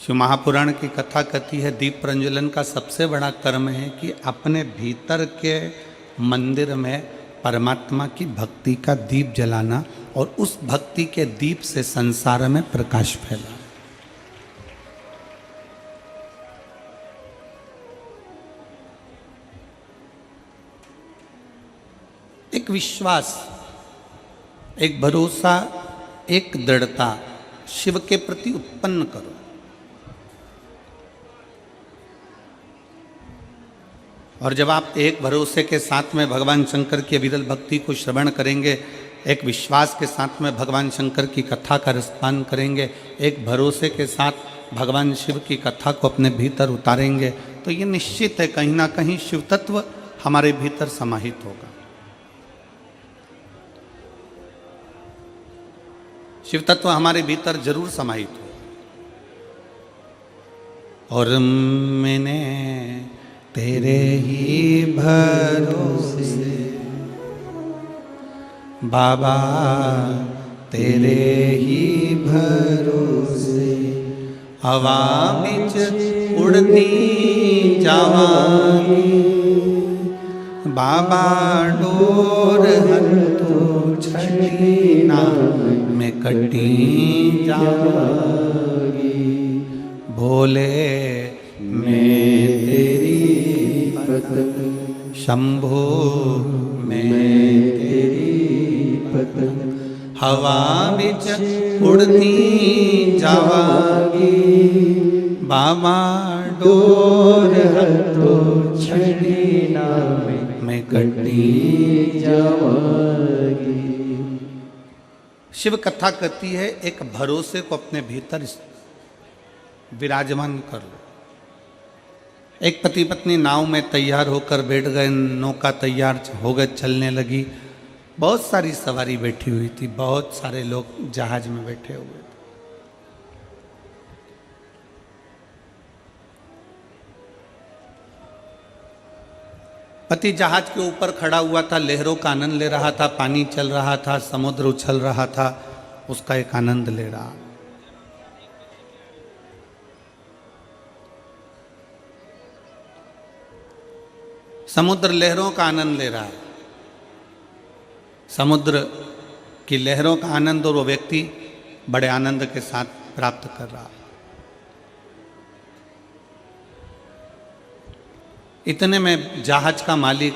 शिव महापुराण की कथा कहती है दीप प्रज्वलन का सबसे बड़ा कर्म है कि अपने भीतर के मंदिर में परमात्मा की भक्ति का दीप जलाना और उस भक्ति के दीप से संसार में प्रकाश फैलाना। एक विश्वास, एक भरोसा, एक दृढ़ता शिव के प्रति उत्पन्न करो। और जब आप एक भरोसे के साथ में भगवान शंकर की अविरल भक्ति को श्रवण करेंगे, एक विश्वास के साथ में भगवान शंकर की कथा का रसपान करेंगे, एक भरोसे के साथ भगवान शिव की कथा को अपने भीतर उतारेंगे, तो ये निश्चित है कहीं ना कहीं शिव तत्व हमारे भीतर समाहित होगा। शिव तत्व हमारे भीतर जरूर समाहित हो। और मैंने तेरे ही भरोसे बाबा, तेरे ही भरोसे हवा बिच उड़ती जावांगी, बाबा डोर हंतो छड़ी ना में कटी जावांगी, भोले मैं तेरी पतंग, शंभो मैं तेरी पतंग, हवा बिच उड़ती जावांगी, बाबा डोर हंतो छड़ी ना में कटी जावांगी। शिव कथा कहती है एक भरोसे को अपने भीतर विराजमान कर लो। एक पति पत्नी नाव में तैयार होकर बैठ गए, नौका तैयार हो गए, चलने लगी। बहुत सारी सवारी बैठी हुई थी, बहुत सारे लोग जहाज में बैठे हुए थे। पति जहाज के ऊपर खड़ा हुआ था, लहरों का आनंद ले रहा था, पानी चल रहा था, समुद्र उछल रहा था, उसका एक आनंद ले रहा। समुद्र लहरों का आनंद ले रहा है, समुद्र की लहरों का आनंद, और वो व्यक्ति बड़े आनंद के साथ प्राप्त कर रहा। इतने में जहाज का मालिक,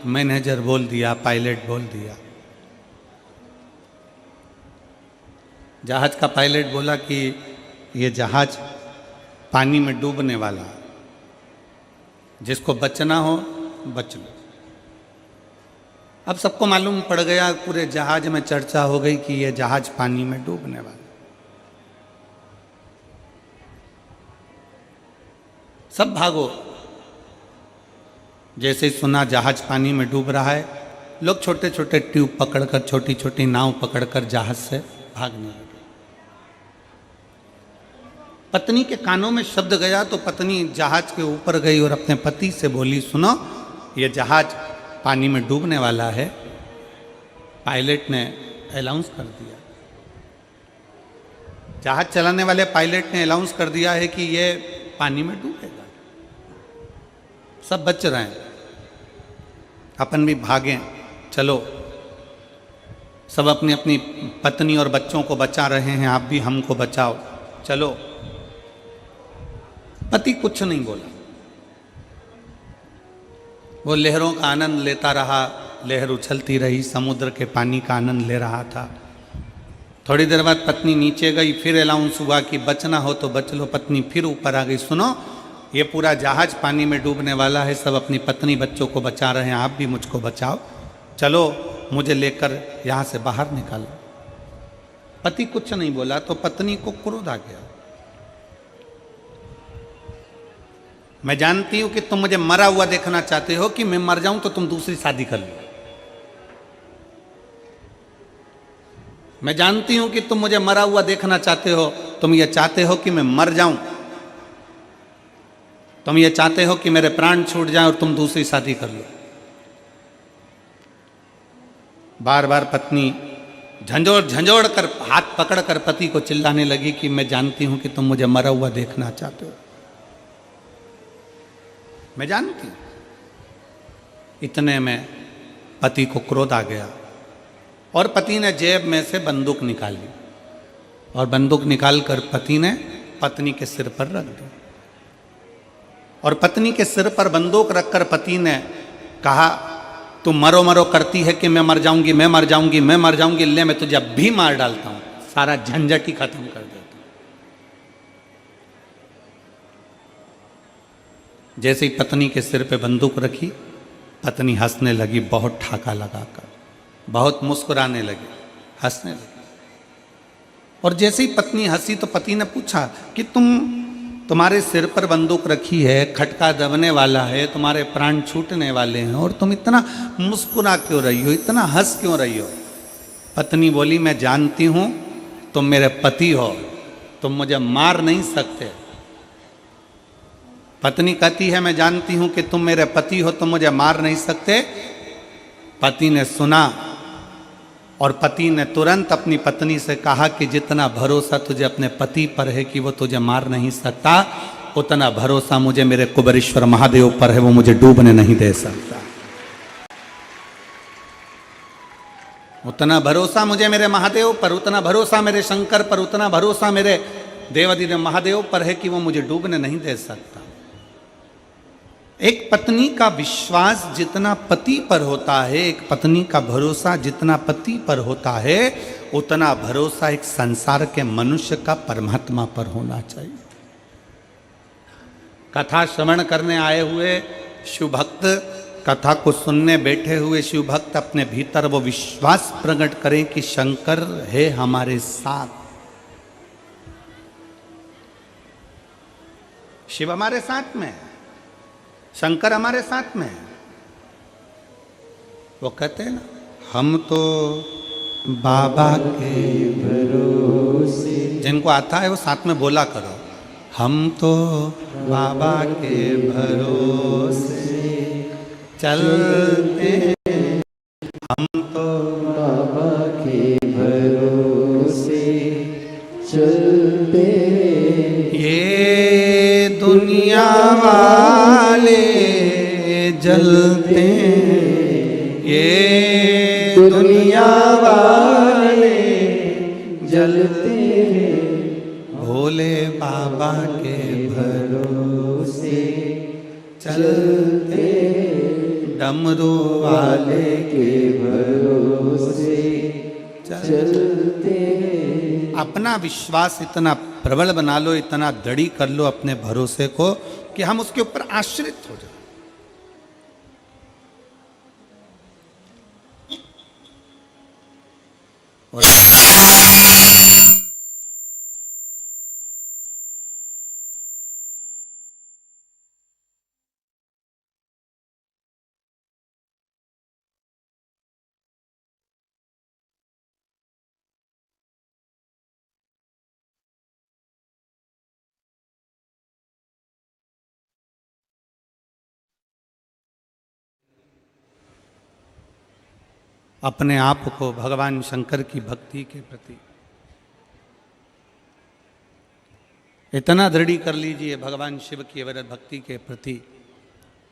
मैनेजर बोल दिया, पायलट बोल दिया। जहाज का पायलट बोला कि ये जहाज पानी में डूबने वाला, जिसको बचना हो बच लो। अब सबको मालूम पड़ गया, पूरे जहाज में चर्चा हो गई कि ये जहाज पानी में डूबने वाला। सब भागो। जैसे ही सुना जहाज पानी में डूब रहा है, लोग छोटे छोटे ट्यूब पकड़कर, छोटी छोटी नाव पकड़कर जहाज से भागने लगे। पत्नी के कानों में शब्द गया तो पत्नी जहाज के ऊपर गई और अपने पति से बोली, सुनो ये जहाज पानी में डूबने वाला है। पायलट ने अनाउंस कर दिया, जहाज चलाने वाले पायलट ने अनाउंस कर दिया है कि ये पानी में डूबेगा। सब बच रहे हैं, अपन भी भागें, चलो। सब अपनी अपनी पत्नी और बच्चों को बचा रहे हैं, आप भी हमको बचाओ, चलो। पति कुछ नहीं बोला, वो लहरों का आनंद लेता रहा, लहर उछलती रही, समुद्र के पानी का आनंद ले रहा था। थोड़ी देर बाद पत्नी नीचे गई, फिर अनाउंस हुआ कि बचना हो तो बच लो। पत्नी फिर ऊपर आ गई, सुनो ये पूरा जहाज पानी में डूबने वाला है, सब अपनी पत्नी बच्चों को बचा रहे हैं, आप भी मुझको बचाओ, चलो मुझे लेकर यहाँ से बाहर निकालो। पति कुछ नहीं बोला तो पत्नी को क्रोध आ गया। मैं जानती हूं कि तुम मुझे मरा हुआ देखना चाहते हो, कि मैं मर जाऊं तो तुम दूसरी शादी कर लो। मैं जानती हूं कि तुम मुझे मरा हुआ देखना चाहते हो, तुम ये चाहते हो कि मैं मर जाऊं, तुम ये चाहते हो कि मेरे प्राण छूट जाएं और तुम दूसरी शादी कर लो। बार बार पत्नी झंझोड़ झंझोड़ कर हाथ पकड़ कर पति को चिल्लाने लगी कि मैं जानती हूं कि तुम मुझे मरा हुआ देखना चाहते हो, मैं जानती हूं। इतने में पति को क्रोध आ गया और पति ने जेब में से बंदूक निकाली और बंदूक निकालकर पति ने पत्नी के सिर पर रख दी। और पत्नी के सिर पर बंदूक रखकर पति ने कहा, तू मरो मरो करती है कि मैं मर जाऊंगी, मैं मर जाऊंगी, मैं मर जाऊंगी, ले मैं तुझे अब भी मार डालता हूं, सारा झंझट ही खत्म कर देता हूं। जैसे ही पत्नी के सिर पे बंदूक रखी, पत्नी हंसने लगी, बहुत ठाका लगाकर, बहुत मुस्कुराने लगी, हंसने लगी। और जैसे ही पत्नी हंसी तो पति ने पूछा कि तुम्हारे सिर पर बंदूक रखी है, खटका दबने वाला है, तुम्हारे प्राण छूटने वाले हैं, और तुम इतना मुस्कुरा क्यों रही हो, इतना हंस क्यों रही हो? पत्नी बोली, मैं जानती हूं तुम मेरे पति हो, तुम मुझे मार नहीं सकते। पत्नी कहती है, मैं जानती हूं कि तुम मेरे पति हो, तुम मुझे मार नहीं सकते। पति ने सुना और पति ने तुरंत अपनी पत्नी से कहा कि जितना भरोसा तुझे अपने पति पर है कि वो तुझे मार नहीं सकता, उतना भरोसा मुझे मेरे कुबेरेश्वर महादेव पर है, वो मुझे डूबने नहीं दे सकता। उतना भरोसा मुझे मेरे महादेव पर, उतना भरोसा मेरे शंकर पर, उतना भरोसा मेरे देवादिदेव महादेव पर है कि वो मुझे डूबने नहीं दे सकता। एक पत्नी का विश्वास जितना पति पर होता है, एक पत्नी का भरोसा जितना पति पर होता है, उतना भरोसा एक संसार के मनुष्य का परमात्मा पर होना चाहिए। कथा श्रवण करने आए हुए शिव भक्त, कथा को सुनने बैठे हुए शिव भक्त अपने भीतर वो विश्वास प्रकट करें कि शंकर है हमारे साथ, शिव हमारे साथ में है, शंकर हमारे साथ में है। वो कहते हैं ना, हम तो बाबा के भरोसे, जिनको आता है वो साथ में बोला करो, हम तो बाबा के भरोसे चलते, हम तो बाबा के भरोसे चलते, ये दुनिया वाले जलते, ये दुनिया वाले जलते भोले बाबा के भरोसे चलते, डमरू वाले के भरोसे चलते। अपना विश्वास इतना प्रबल बना लो, इतना दृढ़ कर लो अपने भरोसे को कि हम उसके ऊपर आश्रित हो जाए। और अपने आप को भगवान शंकर की भक्ति के प्रति इतना दृढ़ कर लीजिए, भगवान शिव की अविरत भक्ति के प्रति,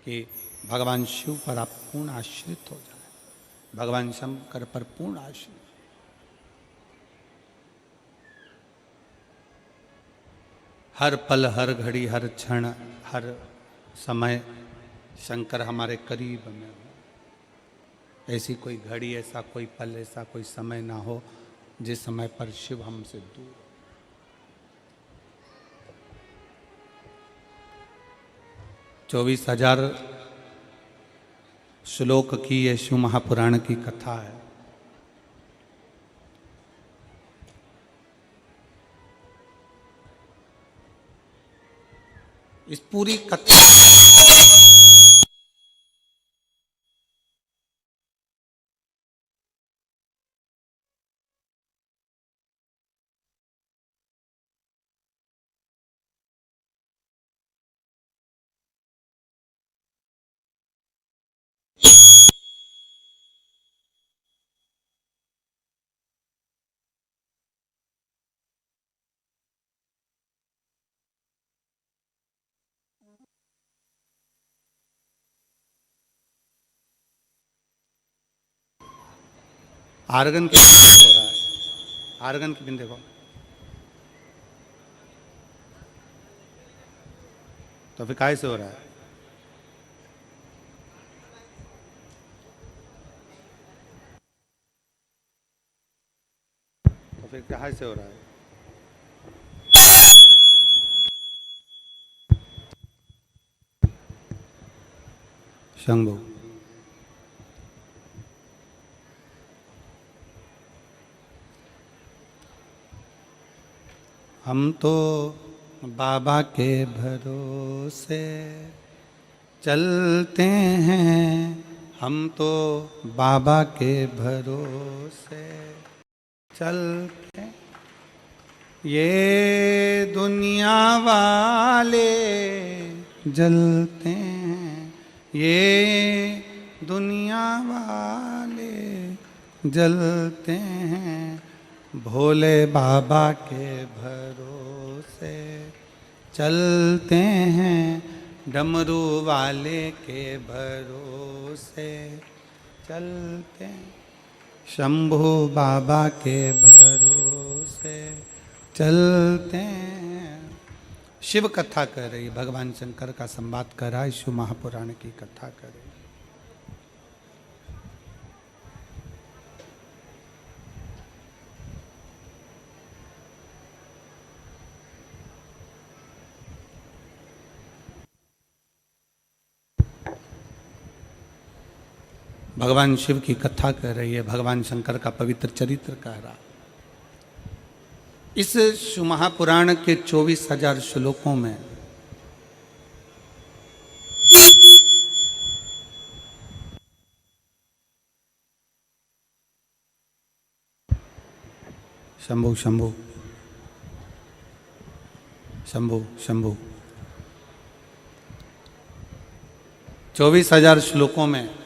कि भगवान शिव पर आप पूर्ण आश्रित हो जाए, भगवान शंकर पर पूर्ण आश्रित। हर पल, हर घड़ी, हर क्षण, हर समय शंकर हमारे करीब में हो। ऐसी कोई घड़ी, ऐसा कोई पल, ऐसा कोई समय ना हो जिस समय पर शिव हमसे दूर। 24,000 श्लोक की ये शिव महापुराण की कथा है। इस पूरी कथा आर्गन की हो रहा है, आर्गन की बिन देखो, तो फिर काय से हो रहा है? तो फिर क्या से हो रहा है? शंभु, हम तो बाबा के भरोसे चलते हैं, हम तो बाबा के भरोसे चलते, ये दुनिया वाले जलते हैं, ये दुनिया वाले जलते हैं, भोले बाबा के भरोसे चलते हैं, डमरू वाले के भरोसे चलते हैं, शंभू बाबा के भरोसे चलते हैं। शिव कथा कर रही, भगवान शंकर का संवाद कर रहा है, शिव महापुराण की कथा कर रही। भगवान शिव की कथा कर रही है, भगवान शंकर का पवित्र चरित्र कह रहा। इस शिव महापुराण के 24,000 श्लोकों में शंभु शंभु शंभु शंभु 24,000 श्लोकों में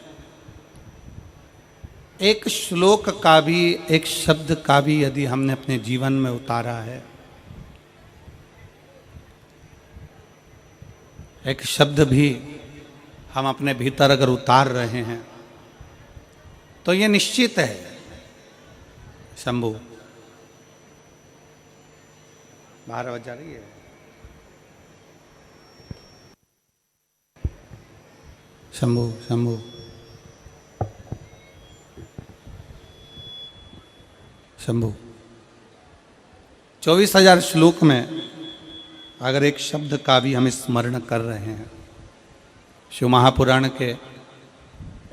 एक श्लोक का भी, एक शब्द का भी यदि हमने अपने जीवन में उतारा है, एक शब्द भी हम अपने भीतर अगर उतार रहे हैं, तो ये निश्चित है शंभु 12 बज जा रही है, शंभु शंभु शंभु 24,000 श्लोक में अगर एक शब्द का भी हम स्मरण कर रहे हैं, शिव महापुराण के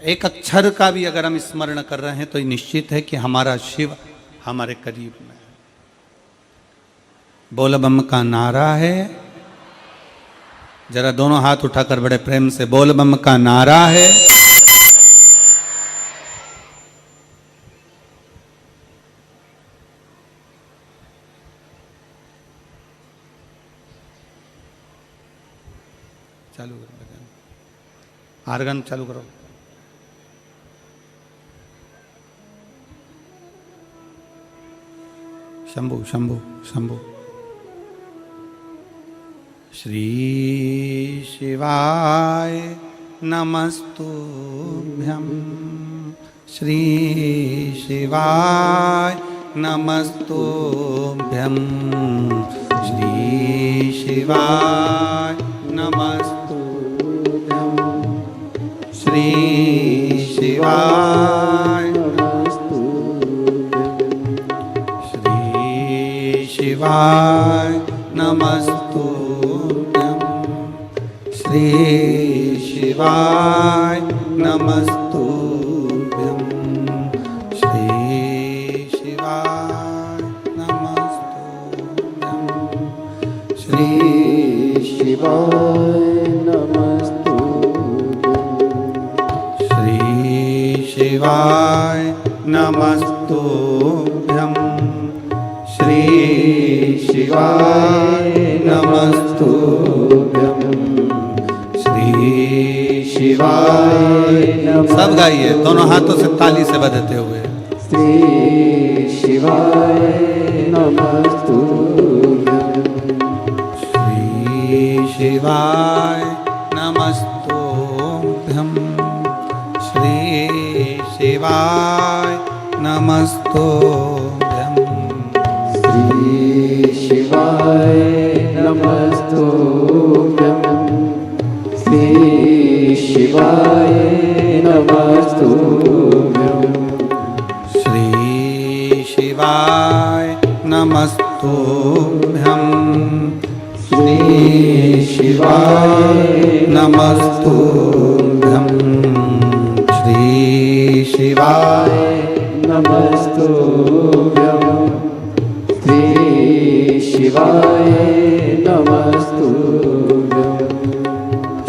एक अक्षर का भी अगर हम स्मरण कर रहे हैं, तो ये निश्चित है कि हमारा शिव हमारे करीब में है। बोल बम का नारा है, जरा दोनों हाथ उठाकर बड़े प्रेम से बोल बम का नारा है। चालू करो, आर्गन चालू करो। शंभु शंभु शंभु श्री शिवाय नमस्तुभ्यं, श्री शिवाय नमस्तुभ्यं, श्री शिवाय नमस्तुभ्यं, श्री शिवाय शिवाय नमस्तुभ्यं, श्री शिवाय नमस्तुभ्यं, श्री शिवाय नमस्तुभ्यं, श्री शिवाय नमस्तुभ्यं, श्री शिवाय नमस्तुभ्यं, श्री शिवाय नमस्तुभ्यं, श्री शिवाय। सब गाइए दोनों हाथों से ताली से बजाते हुए। श्री शिवाय नमस्तुभ्यं, श्री शिवाय नमस्तुभ्यं, श्री शिवाय नमस्तुभ्यं, नमस्तुभ्यं। श्री शिवाय नमस्तुभ्यं। श्री शिवाय नमस्तुभ्यं। श्री शिवाय नमस्तुभ्यं। श्री शिवाय नमस्तुभ्यं। श्री शिवाय नमस्तुभ्यं। श्री शिवाय नमस्तुभ्यं।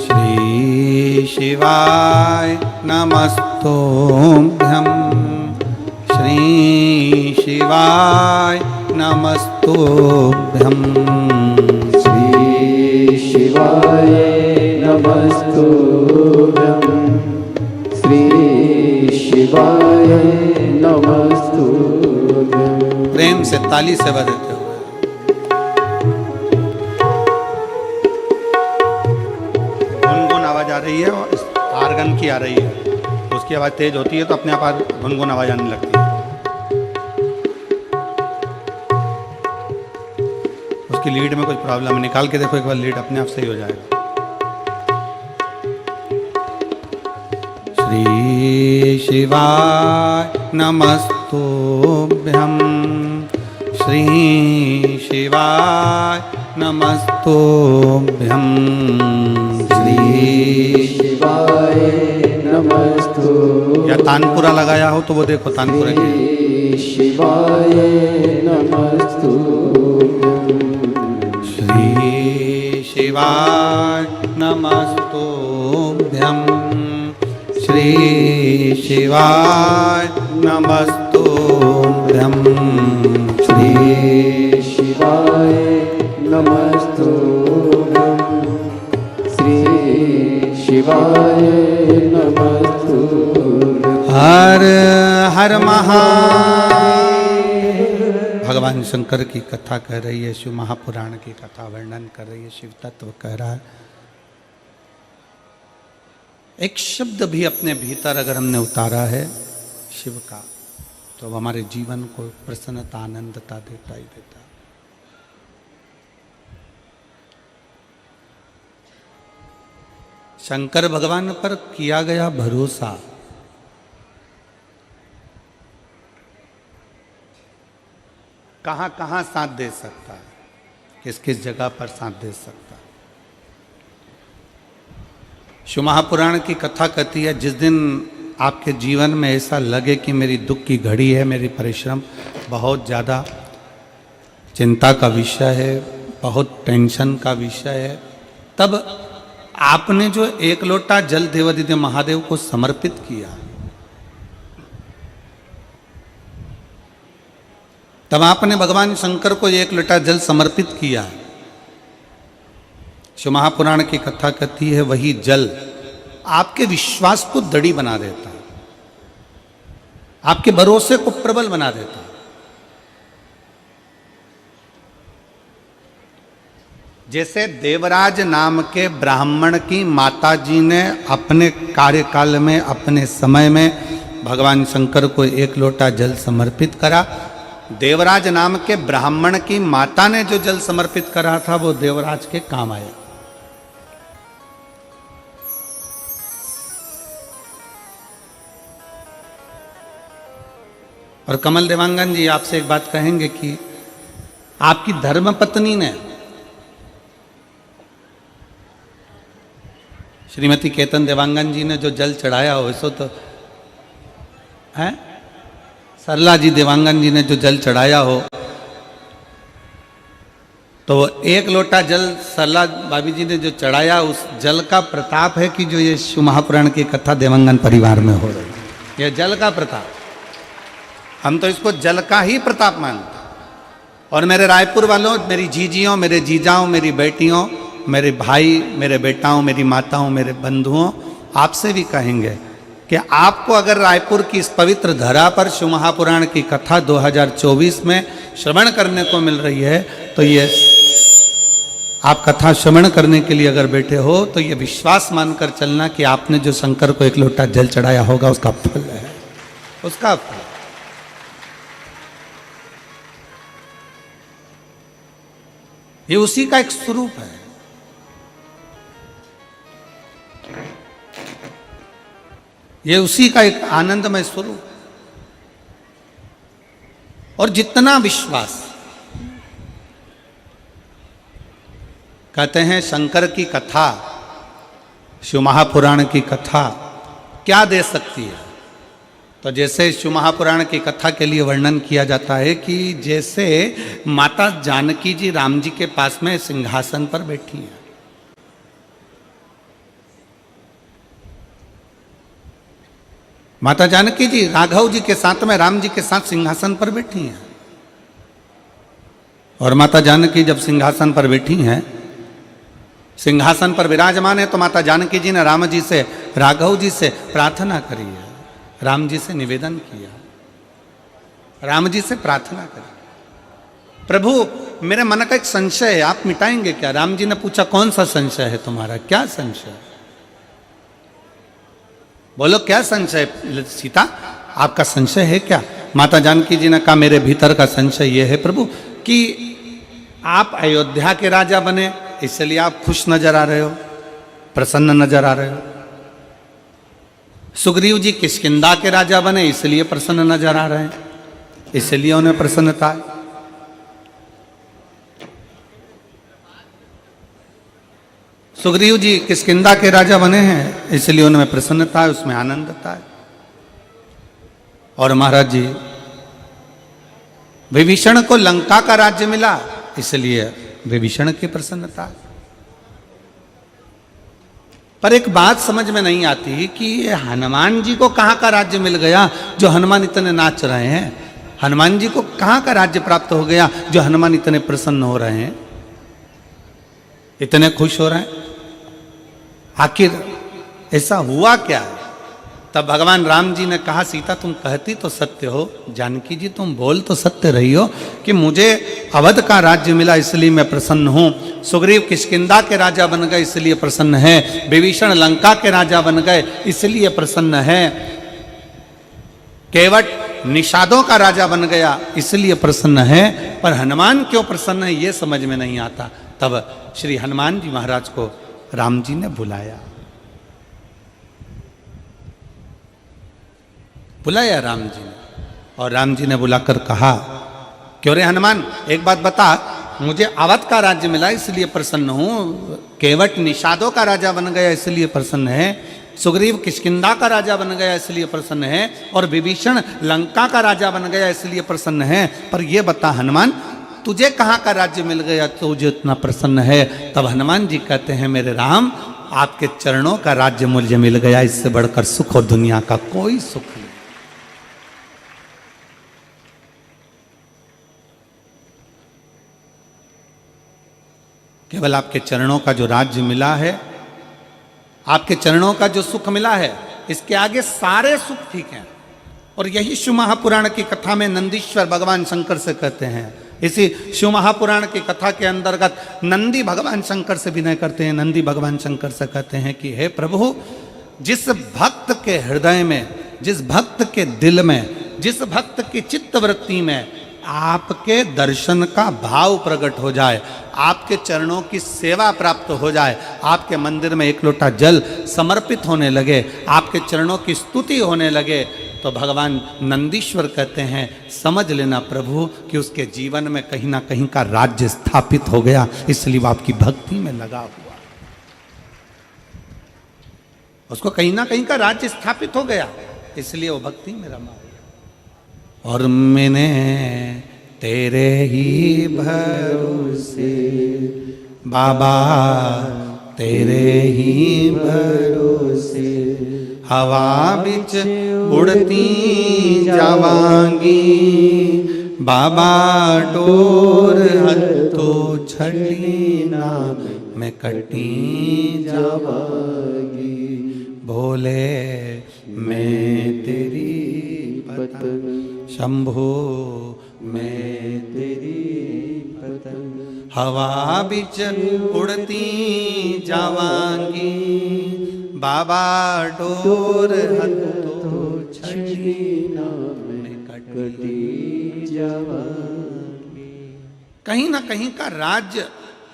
श्री शिवाय नमस्तुभ्यं। श्री शिवाय नमस्तुभ्यं। श्री शिवाय नमस्तुभ्यं। श्री शिवाय नमस्तुभ्यं। प्रेम से ताली से बजाते हुए गुनगुन आवाज आ रही है और आर्गन की आ रही है। उसकी आवाज तेज होती है तो अपने आप गुनगुन आवाज आने लगती है। उसकी लीड में कुछ प्रॉब्लम है, निकाल के देखो एक बार, लीड अपने आप सही हो जाएगा। श्री शिवाय नमस्तुभ्यं। श्री शिवाय नमस्तुभ्यं। श्री शिवाय नमस्तुभ्यं। या तानपुरा लगाया हो तो वो देखो तानपुरा की। शिवाय नमस्तुभ्यं। श्री शिवाय नमस्तुभ्यं। श्री शिवाय नमस्तुभ्यं। श्री शिवाय नमस्तुभ्यं। श्री शिवाय नमस्तुभ्यं। हर हर महादेव। भगवान शंकर की कथा कह रही है, शिव महापुराण की कथा वर्णन कर रही है, शिव तत्व कह रहा है। एक शब्द भी अपने भीतर अगर हमने उतारा है शिव का, तो अब हमारे जीवन को प्रसन्नता आनंदता देता ही देता। शंकर भगवान पर किया गया भरोसा कहाँ कहाँ साथ दे सकता है, किस किस जगह पर साथ दे सकता है। शिव महापुराण की कथा कहती है, जिस दिन आपके जीवन में ऐसा लगे कि मेरी दुख की घड़ी है, मेरी परिश्रम बहुत ज़्यादा चिंता का विषय है, बहुत टेंशन का विषय है, तब आपने जो एक लोटा जल देवादिदेव महादेव को समर्पित किया, तब आपने भगवान शंकर को एक लोटा जल समर्पित किया। शिव महापुराण की कथा कहती है, वही जल आपके विश्वास को दृढ़ बना देता है, आपके भरोसे को प्रबल बना देता है। जैसे देवराज नाम के ब्राह्मण की माताजी ने अपने कार्यकाल में, अपने समय में भगवान शंकर को एक लोटा जल समर्पित करा। देवराज नाम के ब्राह्मण की माता ने जो जल समर्पित करा था वो देवराज के काम आया। और कमल देवांगन जी आपसे एक बात कहेंगे कि आपकी धर्मपत्नी ने, श्रीमती केतन देवांगन जी ने जो जल चढ़ाया हो, इसो तो है, सरला जी देवांगन जी ने जो जल चढ़ाया हो, तो वो एक लोटा जल सरला भाभी जी ने जो चढ़ाया, उस जल का प्रताप है कि जो ये शिव महापुराण की कथा देवांगन परिवार में हो रही है, ये जल का प्रताप। हम तो इसको जल का ही प्रताप मानते हैं। और मेरे रायपुर वालों, मेरी जीजियों, मेरे जीजाओं, मेरी बेटियों, मेरे भाई, मेरे बेटाओं, मेरी माताओं, मेरे बंधुओं, आपसे भी कहेंगे कि आपको अगर रायपुर की इस पवित्र धरा पर शिव महापुराण की कथा 2024 में श्रवण करने को मिल रही है, तो ये आप कथा श्रवण करने के लिए अगर बैठे हो, तो ये विश्वास मानकर चलना कि आपने जो शंकर को एक लोटा जल चढ़ाया होगा, उसका फल है, उसका फल। ये उसी का एक स्वरूप है। ये उसी का एक आनंदमय स्वरूप। और जितना विश्वास, कहते हैं शंकर की कथा, शिव महापुराण की कथा क्या दे सकती है? तो जैसे शिव महापुराण की कथा के लिए वर्णन किया जाता है कि जैसे माता जानकी जी राम जी के पास में सिंहासन पर बैठी हैं। माता जानकी जी राघव जी के साथ में राम जी के साथ सिंहासन पर बैठी हैं। और माता जानकी जब सिंहासन पर बैठी हैं, सिंहासन पर विराजमान है, तो माता जानकी जी ने राम जी से, राघव जी से प्रार्थना करी है, राम जी से निवेदन किया, राम जी से प्रार्थना करी, प्रभु मेरे मन का एक संशय है, आप मिटाएंगे क्या? राम जी ने पूछा कौन सा संशय है तुम्हारा, क्या संशय? बोलो क्या संशय सीता, आपका संशय है क्या? माता जानकी जी ने कहा मेरे भीतर का संशय यह है प्रभु कि आप अयोध्या के राजा बने, इसलिए आप खुश नजर आ रहे हो, प्रसन्न नजर आ रहे हो। सुग्रीव जी किष्किंधा के राजा बने, इसलिए प्रसन्न नजर आ रहे हैं, इसलिए उन्हें प्रसन्नता है। सुग्रीव जी किष्किंधा के राजा बने हैं, इसलिए उनमें प्रसन्नता है, उसमें आनंदता है। और महाराज जी विभीषण को लंका का राज्य मिला, इसलिए विभीषण की प्रसन्नता है। पर एक बात समझ में नहीं आती कि ये हनुमान जी को कहां का राज्य मिल गया जो हनुमान इतने नाच रहे हैं? हनुमान जी को कहां का राज्य प्राप्त हो गया जो हनुमान इतने प्रसन्न हो रहे हैं, इतने खुश हो रहे हैं? आखिर ऐसा हुआ क्या है? तब भगवान राम जी ने कहा सीता तुम कहती तो सत्य हो, जानकी जी तुम बोल तो सत्य रही हो कि मुझे अवध का राज्य मिला इसलिए मैं प्रसन्न हूं, सुग्रीव किष्किंधा के राजा बन गए इसलिए प्रसन्न है, विभीषण लंका के राजा बन गए इसलिए प्रसन्न है, केवट निषादों का राजा बन गया इसलिए प्रसन्न है। पर हनुमान क्यों प्रसन्न है ये समझ में नहीं आता। तब श्री हनुमान जी महाराज को राम जी ने बुलाया राम जी ने, और राम जी ने बुलाकर कहा क्यों रे हनुमान, एक बात बता, मुझे अवध का राज्य मिला इसलिए प्रसन्न हूं, केवट निषादों का राजा बन गया इसलिए प्रसन्न है, सुग्रीव किष्किंधा का राजा बन गया इसलिए प्रसन्न है, और विभीषण लंका का राजा बन गया इसलिए प्रसन्न है। पर यह बता हनुमान, तुझे कहाँ का राज्य मिल गया तुझे इतना प्रसन्न है? तब हनुमान जी कहते हैं मेरे राम, आपके चरणों का राज्य मुझे मिल गया, इससे बढ़कर सुख और दुनिया का कोई सुख नहीं। केवल आपके चरणों का जो राज्य मिला है, आपके चरणों का जो सुख मिला है, इसके आगे सारे सुख ठीक हैं। और यही शिव महापुराण की कथा में नंदीश्वर भगवान शंकर से कहते हैं। इसी शिव महापुराण की कथा के अंतर्गत नंदी भगवान शंकर से विनय करते हैं। नंदी भगवान शंकर से कहते हैं कि हे प्रभु, जिस भक्त के हृदय में, जिस भक्त के दिल में, जिस भक्त की चित्तवृत्ति में आपके दर्शन का भाव प्रकट हो जाए, आपके चरणों की सेवा प्राप्त हो जाए, आपके मंदिर में एक लोटा जल समर्पित होने लगे, आपके चरणों की स्तुति होने लगे, तो भगवान नंदीश्वर कहते हैं समझ लेना प्रभु कि उसके जीवन में कहीं ना कहीं का राज्य स्थापित हो गया, इसलिए वो आपकी भक्ति में लगा हुआ, उसको कहीं ना कहीं का राज्य स्थापित हो गया, इसलिए वो भक्ति में रमा हुआ। और मैंने तेरे ही भरोसे बाबा, तेरे ही भरोसे हवा बिच उड़ती जावांगी, बाबा डोर हथो छड़ी ना मैं कटी जावांगी, भोले मैं तेरी पतंग, शंभो मैं तेरी पतंग, हवा बिच उड़ती जावांगी, बाबा डोर हथो छड़ी ना मैं कटी जावांगी। कहीं ना कहीं का राज्य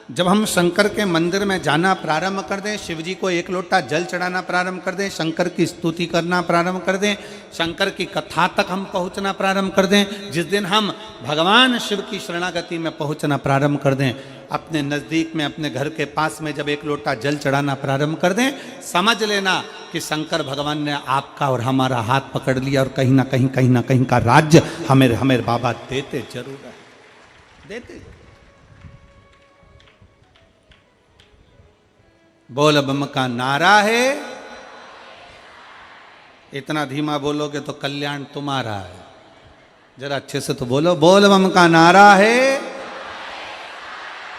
जब हम शंकर के मंदिर में जाना प्रारंभ कर दें, शिव जी को एक लोटा जल चढ़ाना प्रारंभ कर दें, शंकर की स्तुति करना प्रारंभ कर दें, शंकर की कथा तक हम पहुंचना प्रारंभ कर दें, जिस दिन हम भगवान शिव की शरणागति में पहुंचना प्रारंभ कर दें, अपने नज़दीक में अपने घर के पास में जब एक लोटा जल चढ़ाना प्रारंभ कर दें, समझ लेना कि शंकर भगवान ने आपका और हमारा हाथ पकड़ लिया और कहीं ना कहीं का राज्य हमें बाबा देते जरूर है, देते। बोल बम का नारा है, इतना धीमा बोलोगे तो कल्याण तुम्हारा है, जरा अच्छे से तो बोलो। बोल बम का नारा है,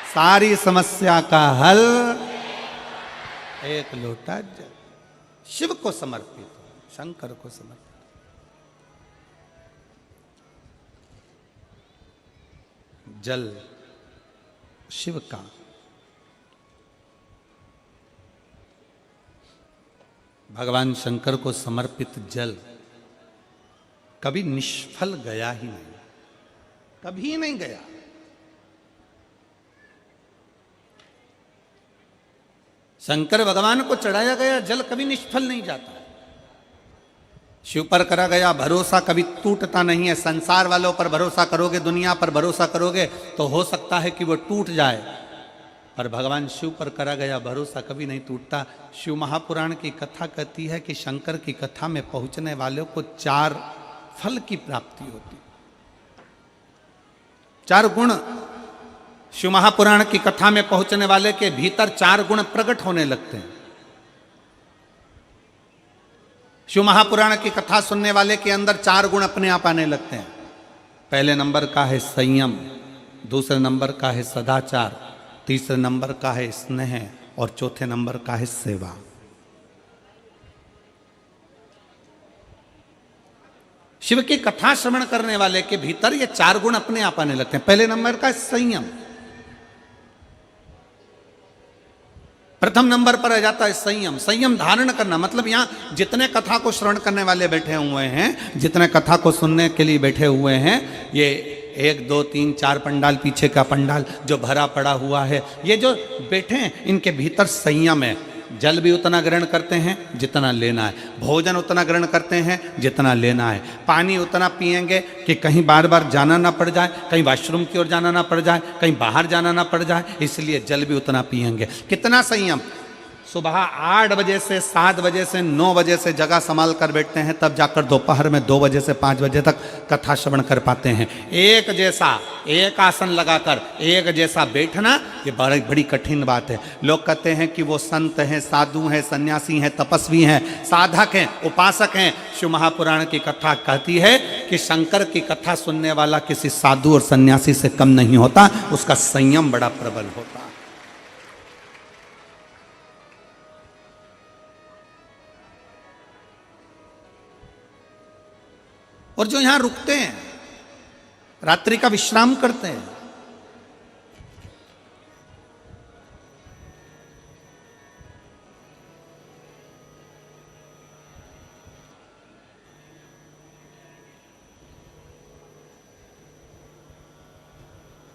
सारी समस्या का हल, एक लोटा जल। शिव को समर्पित, शंकर को समर्पित। जल शिव का, भगवान शंकर को समर्पित जल कभी निष्फल गया ही नहीं, कभी नहीं गया। शंकर भगवान को चढ़ाया गया जल कभी निष्फल नहीं जाता। शिव पर करा गया भरोसा कभी टूटता नहीं है। संसार वालों पर भरोसा करोगे, दुनिया पर भरोसा करोगे तो हो सकता है कि वो टूट जाए, पर भगवान शिव पर करा गया भरोसा कभी नहीं टूटता। शिव महापुराण की कथा कहती है कि शंकर की कथा में पहुंचने वालों को 4 फल की प्राप्ति होती, 4 गुण। शिव महापुराण की कथा में पहुंचने वाले के भीतर 4 गुण प्रकट होने लगते हैं। शिव महापुराण की कथा सुनने वाले के अंदर 4 गुण अपने आप आने लगते हैं। पहले नंबर का है संयम, दूसरे नंबर का है सदाचार, तीसरे नंबर का है स्नेह और चौथे नंबर का है सेवा। शिव की कथा श्रवण करने वाले के भीतर ये 4 गुण अपने आप आने लगते हैं। पहले नंबर का है संयम, प्रथम नंबर पर आ जाता है संयम। संयम धारण करना मतलब यहां जितने कथा को श्रवण करने वाले बैठे हुए हैं, जितने कथा को सुनने के लिए बैठे हुए हैं, ये 1 2 3 4 पंडाल, पीछे का पंडाल जो भरा पड़ा हुआ है, ये जो बैठे हैं इनके भीतर संयम है। जल भी उतना ग्रहण करते हैं जितना लेना है, भोजन उतना ग्रहण करते हैं जितना लेना है, पानी उतना पिएंगे कि कहीं बार बार जाना ना पड़ जाए, कहीं वॉशरूम की ओर जाना ना पड़ जाए, कहीं बाहर जाना ना पड़ जाए, इसलिए जल भी उतना पिएंगे। कितना संयम, सुबह 8 बजे से 7 बजे से 9 बजे से जगह संभाल कर बैठते हैं, तब जाकर दोपहर में 2 बजे से 5 बजे तक कथा श्रवण कर पाते हैं। एक जैसा एक आसन लगाकर एक जैसा बैठना ये बड़ी कठिन बात है। लोग कहते हैं कि वो संत हैं, साधु हैं, सन्यासी हैं, तपस्वी हैं, साधक हैं, उपासक हैं। शिव महापुराण की कथा कहती है कि शंकर की कथा सुनने वाला किसी साधु और सन्यासी से कम नहीं होता, उसका संयम बड़ा प्रबल होता। और जो यहां रुकते हैं, रात्रि का विश्राम करते हैं,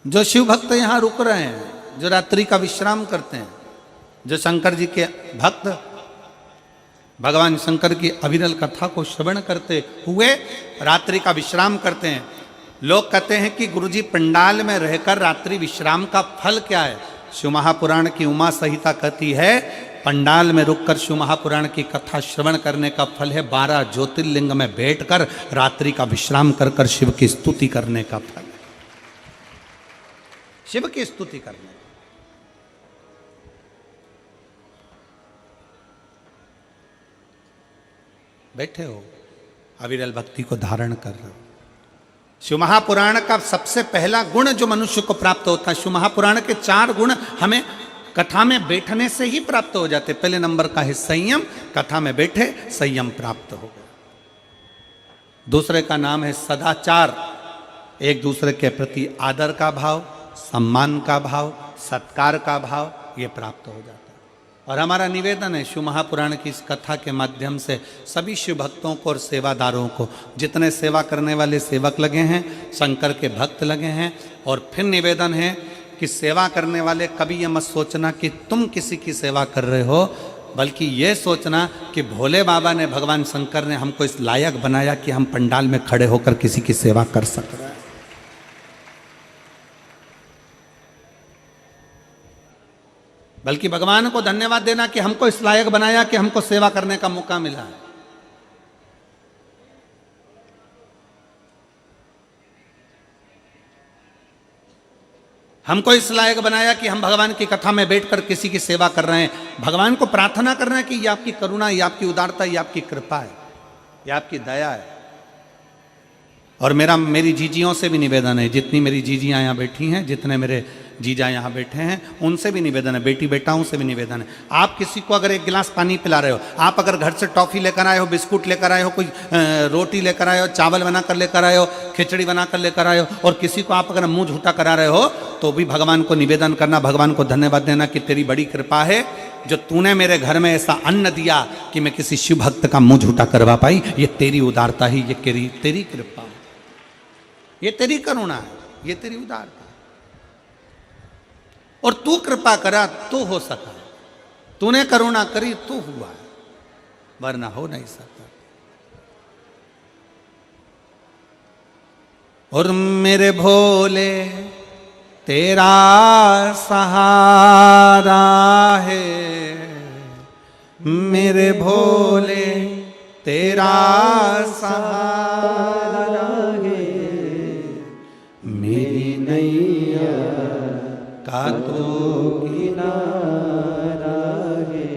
जो शिव भक्त यहां रुक रहे हैं, जो रात्रि का विश्राम करते हैं, जो शंकर जी के भक्त भगवान शंकर की अविरल कथा को श्रवण करते हुए रात्रि का विश्राम करते हैं। लोग कहते हैं कि गुरुजी पंडाल में रहकर रात्रि विश्राम का फल क्या है? शिव महापुराण की उमा संहिता कहती है पंडाल में रुककर शिव महापुराण की कथा श्रवण करने का फल है 12 ज्योतिर्लिंग में बैठकर रात्रि का विश्राम कर कर शिव की स्तुति करने का फल है। शिव की स्तुति करने, बैठे हो, अविरल भक्ति को धारण कर रहे हो। शिव महापुराण का सबसे पहला गुण जो मनुष्य को प्राप्त होता है, शिव महापुराण के 4 गुण हमें कथा में बैठने से ही प्राप्त हो जाते। पहले नंबर का है संयम, कथा में बैठे संयम प्राप्त हो गया। दूसरे का नाम है सदाचार, एक दूसरे के प्रति आदर का भाव, सम्मान का भाव, सत्कार का भाव, ये प्राप्त हो जाता है। और हमारा निवेदन है शिव महापुराण की इस कथा के माध्यम से सभी शिव भक्तों को और सेवादारों को, जितने सेवा करने वाले सेवक लगे हैं, शंकर के भक्त लगे हैं, और फिर निवेदन है कि सेवा करने वाले कभी ये मत सोचना कि तुम किसी की सेवा कर रहे हो, बल्कि ये सोचना कि भोले बाबा ने, भगवान शंकर ने हमको इस लायक बनाया कि हम पंडाल में खड़े होकर किसी की सेवा कर सक रहे हैं। बल्कि भगवान को धन्यवाद देना कि हमको इस लायक बनाया कि हमको सेवा करने का मौका मिला है। हमको इस लायक बनाया कि हम भगवान की कथा में बैठकर किसी की सेवा कर रहे हैं। भगवान को प्रार्थना कर रहे हैं कि ये आपकी करुणा, ये आपकी उदारता, ये आपकी कृपा है, ये आपकी दया है। और मेरी जीजियों से भी निवेदन है, जितनी मेरी जीजियाँ यहाँ बैठी हैं, जितने मेरे जीजा यहाँ बैठे हैं, उनसे भी निवेदन है, बेटी बेटाओं से भी निवेदन है। आप किसी को अगर एक गिलास पानी पिला रहे हो, आप अगर घर से टॉफ़ी लेकर आए हो, बिस्कुट लेकर आए हो, कोई रोटी लेकर आए हो, चावल बनाकर लेकर आए हो, खिचड़ी बनाकर लेकर आए हो, और किसी को आप अगर मुंह झूठा करा रहे हो, तो भी भगवान को निवेदन करना, भगवान को धन्यवाद देना कि तेरी बड़ी कृपा है जो तूने मेरे घर में ऐसा अन्न दिया कि मैं किसी शिव भक्त का मुंह झूठा करवा पाई। ये तेरी उदारता ही, ये तेरी कृपा, ये तेरी करुणा है, ये तेरी उदारता। और तू कृपा करा तो हो सका, तूने करुणा करी तो हुआ, वरना हो नहीं सकता। और मेरे भोले तेरा सहारा है, मेरे भोले तेरा सहारा है, मेरी नैया का तो किनारा है,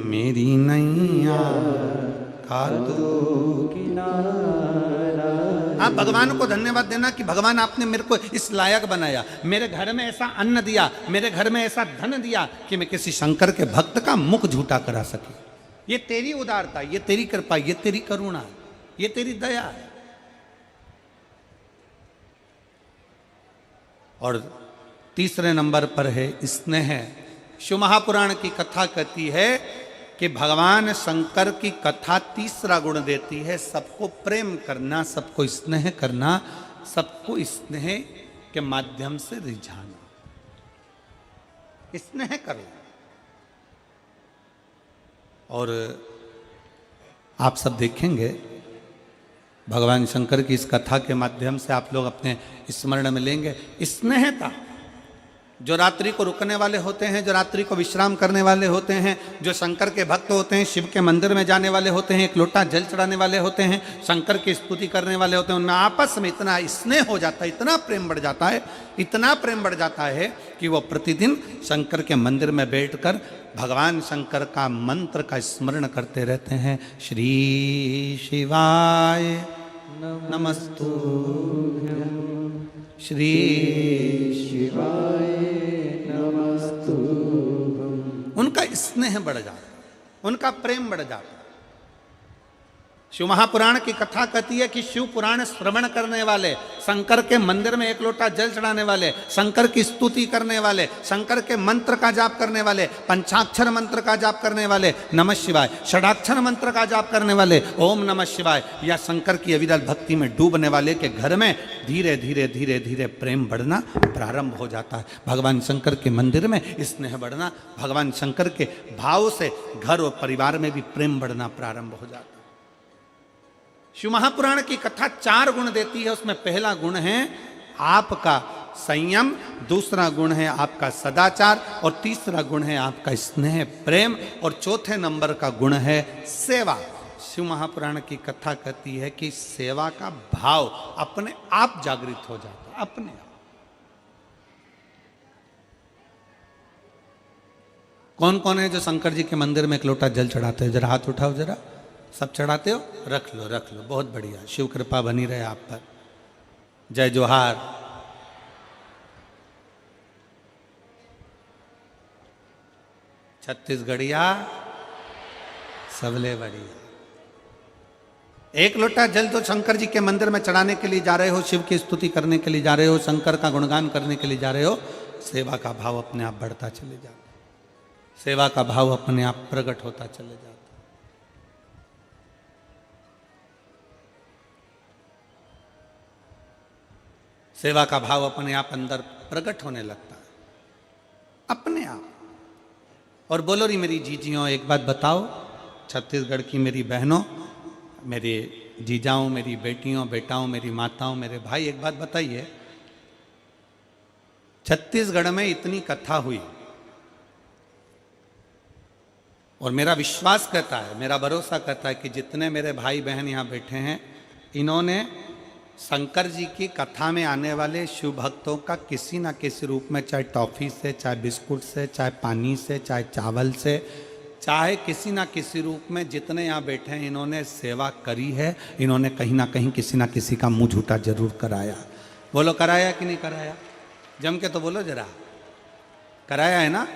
मेरी नैया का तो किनारा। आप भगवान को धन्यवाद देना कि भगवान आपने मेरे को इस लायक बनाया, मेरे घर में ऐसा अन्न दिया, मेरे घर में ऐसा धन दिया कि मैं किसी शंकर के भक्त का मुख झूठा करा सके। ये तेरी उदारता, ये तेरी कृपा, ये तेरी करुणा, ये तेरी दया है। और तीसरे नंबर पर है स्नेह। शिव महापुराण की कथा कहती है कि भगवान शंकर की कथा तीसरा गुण देती है, सबको प्रेम करना, सबको स्नेह करना, सबको स्नेह के माध्यम से रिझाना। स्नेह करो। और आप सब देखेंगे भगवान शंकर की इस कथा के माध्यम से आप लोग अपने स्मरण में लेंगे स्नेहता। जो रात्रि को रुकने वाले होते हैं, जो रात्रि को विश्राम करने वाले होते हैं, जो शंकर के भक्त होते हैं, शिव के मंदिर में जाने वाले होते हैं, एक लोटा जल चढ़ाने वाले होते हैं, शंकर की स्तुति करने वाले होते हैं, उनमें आपस में इतना स्नेह हो जाता है, इतना प्रेम बढ़ जाता है, इतना प्रेम बढ़ जाता है कि वो प्रतिदिन शंकर के मंदिर में बैठकर भगवान शंकर का मंत्र का स्मरण करते रहते हैं। श्री शिवाय नमस्तुभ्यं, श्री शिवाय नमस्तुभ्यं। उनका स्नेह बढ़ जाता, उनका प्रेम बढ़ जाता। शिव महापुराण की कथा कहती है कि शिव पुराण श्रवण करने वाले, शंकर के मंदिर में एक लोटा जल चढ़ाने वाले, शंकर की स्तुति करने वाले, शंकर के मंत्र का जाप करने वाले, पंचाक्षर मंत्र का जाप करने वाले, नमः शिवाय, षडाक्षर मंत्र का जाप करने वाले, ओम नमः शिवाय, या शंकर की अविरल भक्ति में डूबने वाले के घर में धीरे धीरे धीरे धीरे प्रेम बढ़ना प्रारंभ हो जाता है। भगवान शंकर के मंदिर में स्नेह बढ़ना, भगवान शंकर के भाव से घर और परिवार में भी प्रेम बढ़ना प्रारंभ हो जाता है। शिव महापुराण की कथा 4 गुण देती है। उसमें पहला गुण है आपका संयम, दूसरा गुण है आपका सदाचार, और तीसरा गुण है आपका स्नेह प्रेम, और चौथे नंबर का गुण है सेवा। शिव महापुराण की कथा कहती है कि सेवा का भाव अपने आप जागृत हो जाता है, अपने आप। कौन कौन है जो शंकर जी के मंदिर में एक लोटा जल चढ़ाते हैं? जरा हाथ उठाओ, जरा। सब चढ़ाते हो? रख लो, रख लो, बहुत बढ़िया। शिव कृपा बनी रहे आप पर। जय जोहार। छत्तीसगढ़िया सबले बढ़िया। एक लोटा जल तो शंकर जी के मंदिर में चढ़ाने के लिए जा रहे हो, शिव की स्तुति करने के लिए जा रहे हो, शंकर का गुणगान करने के लिए जा रहे हो। सेवा का भाव अपने आप बढ़ता चले जाता, सेवा का भाव अपने आप प्रकट होता चले जाता। सेवा का भाव अपने आप अंदर प्रकट होने लगता है। अपने आप। और बोलो री मेरी जीजियों, एक बात बताओ, छत्तीसगढ़ की मेरी बहनों, मेरे जीजाओं, मेरी बेटियों, बेटाओं, मेरी माताओं, मेरे भाई, एक बात बताइए, छत्तीसगढ़ में इतनी कथा हुई और मेरा विश्वास कहता है, मेरा भरोसा कहता है कि जितने मेरे भाई बहन यहाँ बैठे हैं, इन्होंने शंकर जी की कथा में आने वाले शिव भक्तों का किसी ना किसी रूप में, चाहे टॉफी से, चाहे बिस्कुट से, चाहे पानी से, चाहे चावल से, चाहे किसी ना किसी रूप में, जितने यहाँ बैठे हैं इन्होंने सेवा करी है। इन्होंने कहीं ना कहीं किसी ना किसी का मुंह झूठा जरूर कराया। बोलो कराया कि नहीं कराया? जम के तो बोलो जरा, कराया है ना?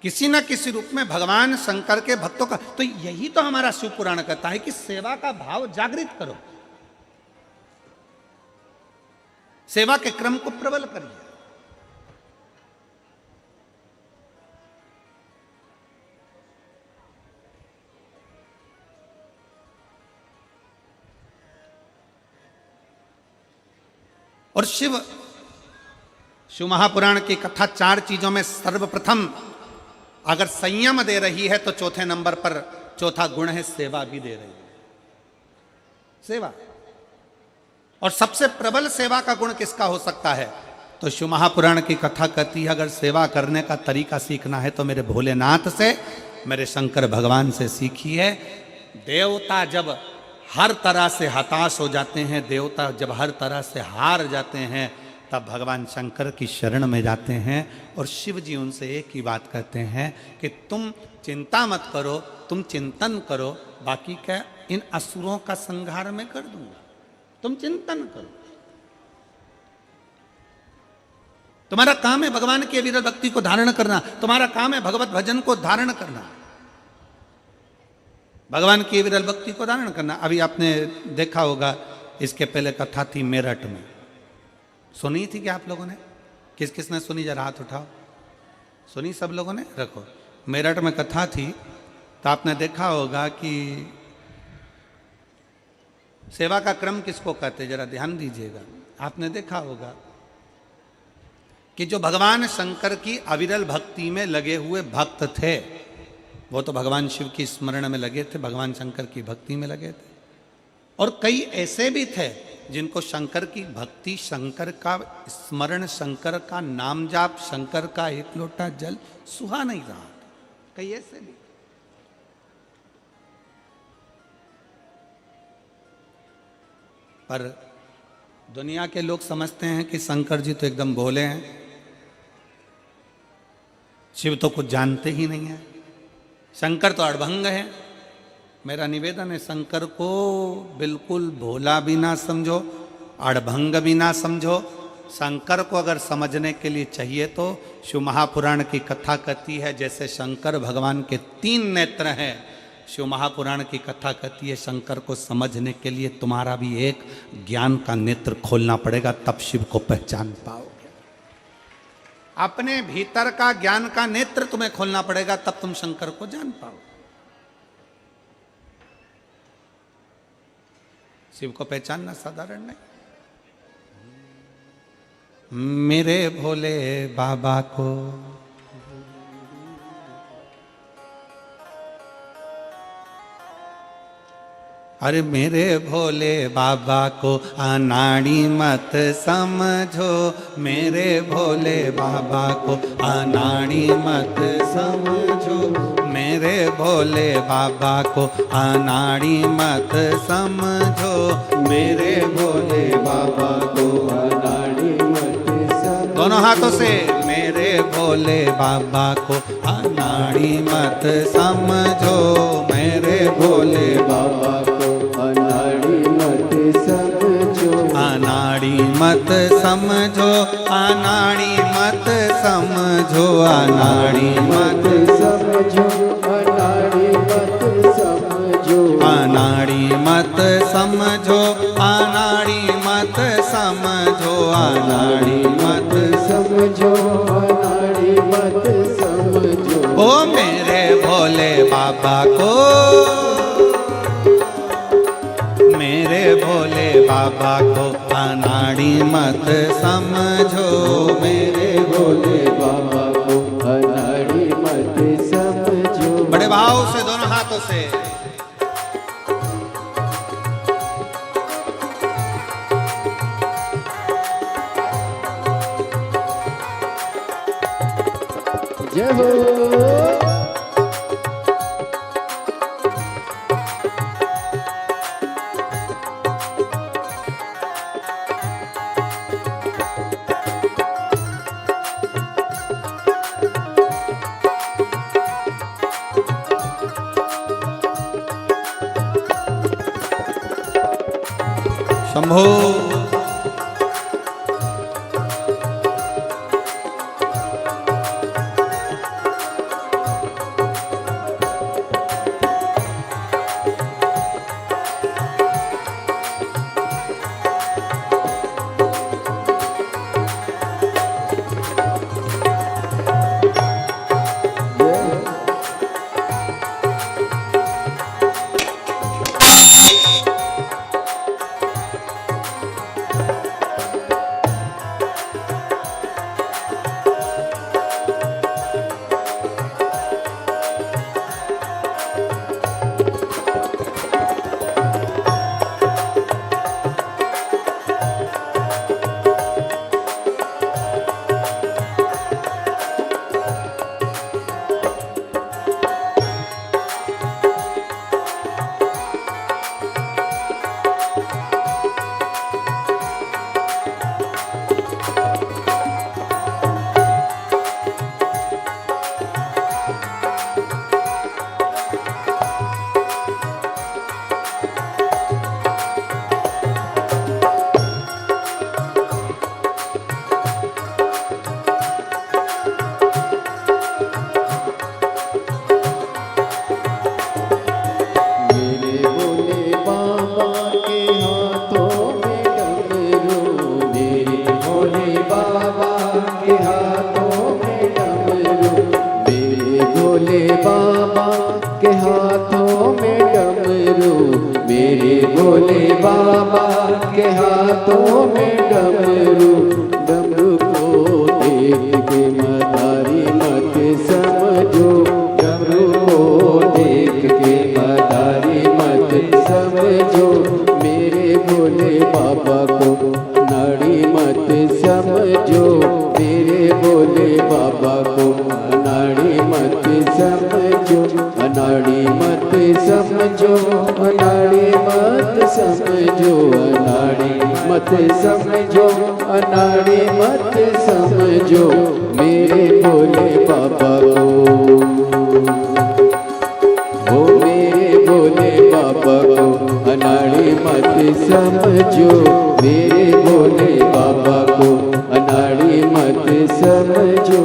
किसी ना किसी रूप में भगवान शंकर के भक्तों का। तो यही तो हमारा शिव पुराण कहता है कि सेवा का भाव जागृत करो, सेवा के क्रम को प्रबल करिए। और शिव महापुराण की कथा 4 चीजों में सर्वप्रथम अगर संयम दे रही है तो चौथे नंबर पर चौथा गुण है सेवा भी दे रही है। सेवा। और सबसे प्रबल सेवा का गुण किसका हो सकता है? तो शिव महापुराण की कथा कहती है अगर सेवा करने का तरीका सीखना है तो मेरे भोलेनाथ से, मेरे शंकर भगवान से सीखिए। देवता जब हर तरह से हताश हो जाते हैं, देवता जब हर तरह से हार जाते हैं, तब भगवान शंकर की शरण में जाते हैं और शिव जी उनसे एक ही बात कहते हैं कि तुम चिंता मत करो, तुम चिंतन करो, बाकी क्या इन असुरों का संहार मैं कर दूंगा, तुम चिंतन करो। तुम्हारा काम है भगवान की अविरत भक्ति को धारण करना, तुम्हारा काम है भगवत भजन को धारण करना, भगवान की विरल भक्ति को धारण करना। अभी आपने देखा होगा, इसके पहले कथा थी मेरठ में, सुनी थी क्या आप लोगों ने? किस किस ने सुनी? जरा हाथ उठाओ। सुनी सब लोगों ने? रखो। मेरठ में कथा थी तो आपने देखा होगा कि सेवा का क्रम किसको कहते, जरा ध्यान दीजिएगा। आपने देखा होगा कि जो भगवान शंकर की अविरल भक्ति में लगे हुए भक्त थे, वो तो भगवान शिव की स्मरण में लगे थे, भगवान शंकर की भक्ति में लगे थे। और कई ऐसे भी थे जिनको शंकर की भक्ति, शंकर का स्मरण, शंकर का नाम जाप, शंकर का एक लोटा जल सुहा नहीं रहा। कई ऐसे भी। पर दुनिया के लोग समझते हैं कि शंकर जी तो एकदम भोले हैं, शिव तो कुछ जानते ही नहीं है, शंकर तो अड़भंग है। मेरा निवेदन है, शंकर को बिल्कुल भोला भी ना समझो, अड़भंग भी ना समझो। शंकर को अगर समझने के लिए चाहिए तो शिव महापुराण की कथा कहती है जैसे शंकर भगवान के 3 नेत्र हैं, शिव महापुराण की कथा कहती है शंकर को समझने के लिए तुम्हारा भी एक ज्ञान का नेत्र खोलना पड़ेगा, तब शिव को पहचान पाओगे। अपने भीतर का ज्ञान का नेत्र तुम्हें खोलना पड़ेगा, तब तुम शंकर को जान पाओ। शिव को पहचानना साधारण नहीं। मेरे भोले बाबा को अरे मेरे भोले बाबा को अनाड़ी मत समझो, मेरे भोले बाबा को अनाड़ी मत समझो, मेरे भोले बाबा को अनाड़ी मत समझो, मेरे भोले बाबा को अनाड़ी मत समझो। दोनों हाथों से मेरे भोले बाबा को अनाड़ी मत समझो, मेरे भोले बाबा अनाड़ी मत समझो, अनाड़ी मत समझो, अनाड़ी मत समझो, अनाड़ी मत समझो, अनाड़ी मत समझो, अनाड़ी मत समझो, अनाड़ी मत समझो, अनाड़ी मत समझो, अनाड़ी मत समझो। ओ मेरे भोले बाबा को, मेरे भोले बाबा को अनाड़ी मत समझो, मेरे भोले बाबा को भाव से दोनों हाथों से। जय हो। शंभो। मेरे भोले बाबा के हाथों में डमरू, डमरू को देख के मदारी मत समझो, डमरू को देख के मदारी मत समझो, मेरे भोले बाबा को नाड़ी मत समझो, मेरे भोले बाबा को नाड़ी मत समझो, अनाड़ी मत समझो, अनाड़ी मत समझो, अनाड़ी मत समझो, अनाड़ी मत समझो, मेरे भोले बाबा को, ओ मेरे भोले बाबा को अनाड़ी मत समझो, मेरे भोले बाबा को अनाड़ी मत समझो,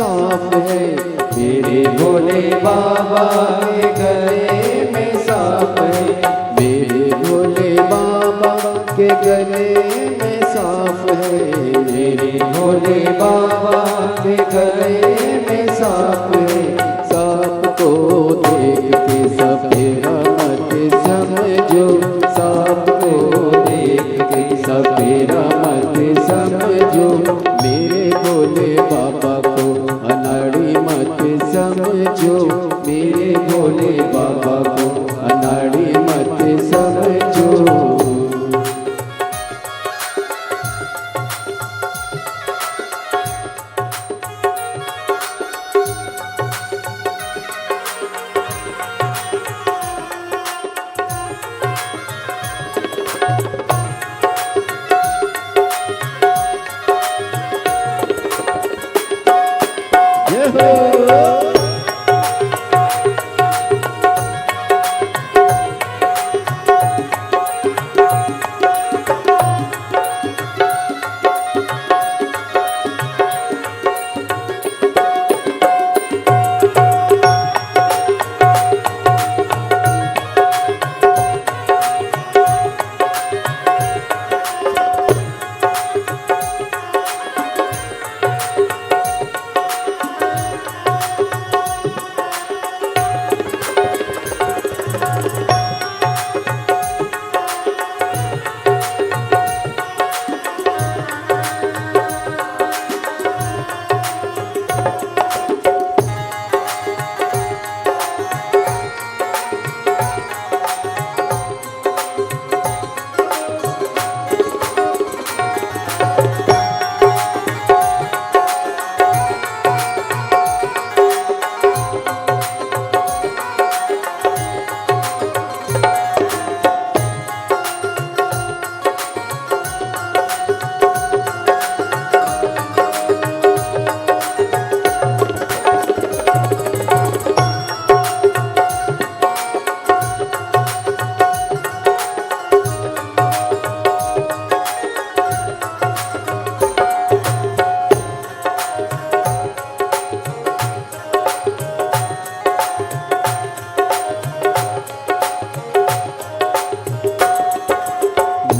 सांप है, मेरे भोले बाबा के गले में सांप है, मेरे भोले बाबा के गले में सांप है, मेरे भोले बाबा के गले में सांप है। सांप को देख के सपेरा मत समझो, सांप को देख के सपेरा मत समझो, मेरे भोले बाबा को अनाड़ी मत समझो, मेरे भोले बाबा को अनाड़ी मत समझो।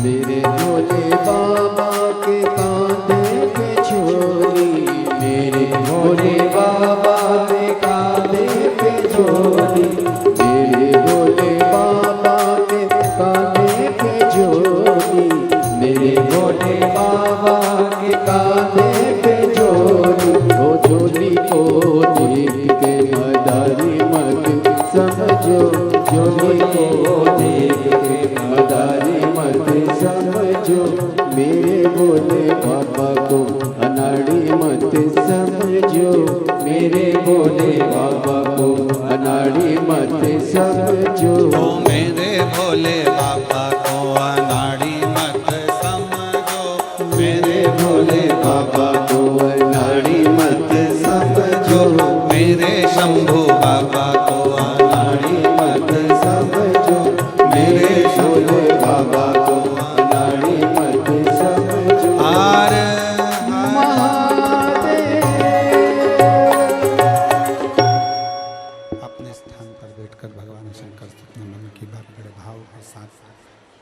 मेरे भोले बाबा के कांधे पे झोली, मेरे भोले बाबा के कांधे पे झोली, मेरे भोले बाबा के कांधे पे झोली, मेरे भोले बाबा के कांधे पे झोली। वो झोली को देख के मदारी मत समझो, झोली को देख के मदारी मत समझो, मेरे भोले बाबा को अनाड़ी मत समझो, मेरे भोले बाबा को अनाड़ी मत समझो। ओ मेरे भोले बाबा को अनाड़ी मत समझो, मेरे भोले बाबा को अनाड़ी मत समझो, मेरे शंभू बाबा को अनाड़ी मत समझो, मेरे भोले बाबा को अनाड़ी मत समझो। आर अपने स्थान पर बैठकर भगवान शंकर से अपने मन की बात बड़े भाव के साथ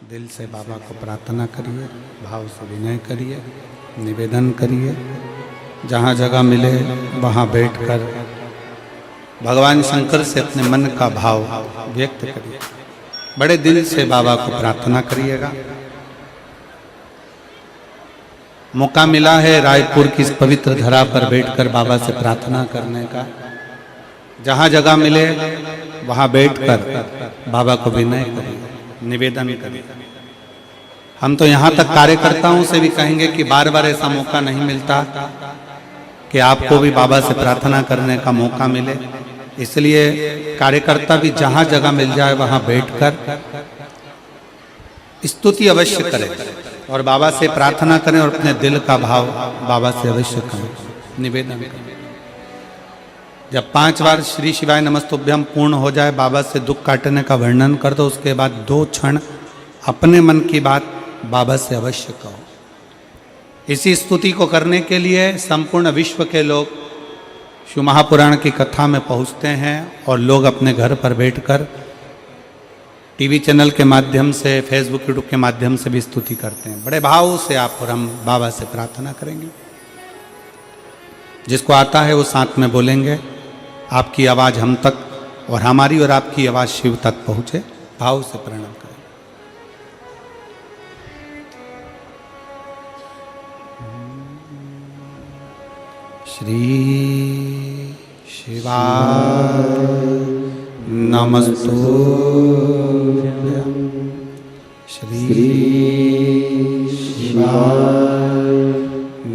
दिल से बाबा को प्रार्थना करिए, भाव से विनय करिए, निवेदन करिए। जहाँ जगह मिले वहाँ बैठकर भगवान शंकर से अपने मन का भाव व्यक्त करिए, बड़े दिल से बाबा को प्रार्थना करिएगा। मौका मिला है रायपुर की इस पवित्र धरा पर बैठकर बाबा से प्रार्थना करने का। जहाँ जगह मिले वहाँ बैठकर बाबा को विनय करिए, निवेदन करिए। हम तो यहाँ तक कार्यकर्ताओं से भी कहेंगे कि बार बार ऐसा मौका नहीं मिलता कि आपको भी बाबा से प्रार्थना करने का मौका मिले, इसलिए कार्यकर्ता भी जहाँ जगह मिल जाए वहाँ बैठकर स्तुति अवश्य करें और बाबा से प्रार्थना करें और अपने दिल का भाव बाबा से अवश्य करें, निवेदन करें। जब 5 बार श्री शिवाय नमस्तुभ्यम पूर्ण हो जाए, बाबा से दुख काटने का वर्णन कर दो, उसके बाद 2 क्षण अपने मन की बात बाबा से अवश्य कहो। इसी स्तुति को करने के लिए संपूर्ण विश्व के लोग शिव महापुराण की कथा में पहुंचते हैं और लोग अपने घर पर बैठकर टीवी चैनल के माध्यम से, फेसबुक यूट्यूब के माध्यम से भी स्तुति करते हैं। बड़े भाव से आप और हम बाबा से प्रार्थना करेंगे। जिसको आता है वो साथ में बोलेंगे, आपकी आवाज़ हम तक और हमारी और आपकी आवाज़ शिव तक पहुँचे। भाव से प्रणाम करें। श्री शिवाय नमस्तुभ्यं। श्री शिवाय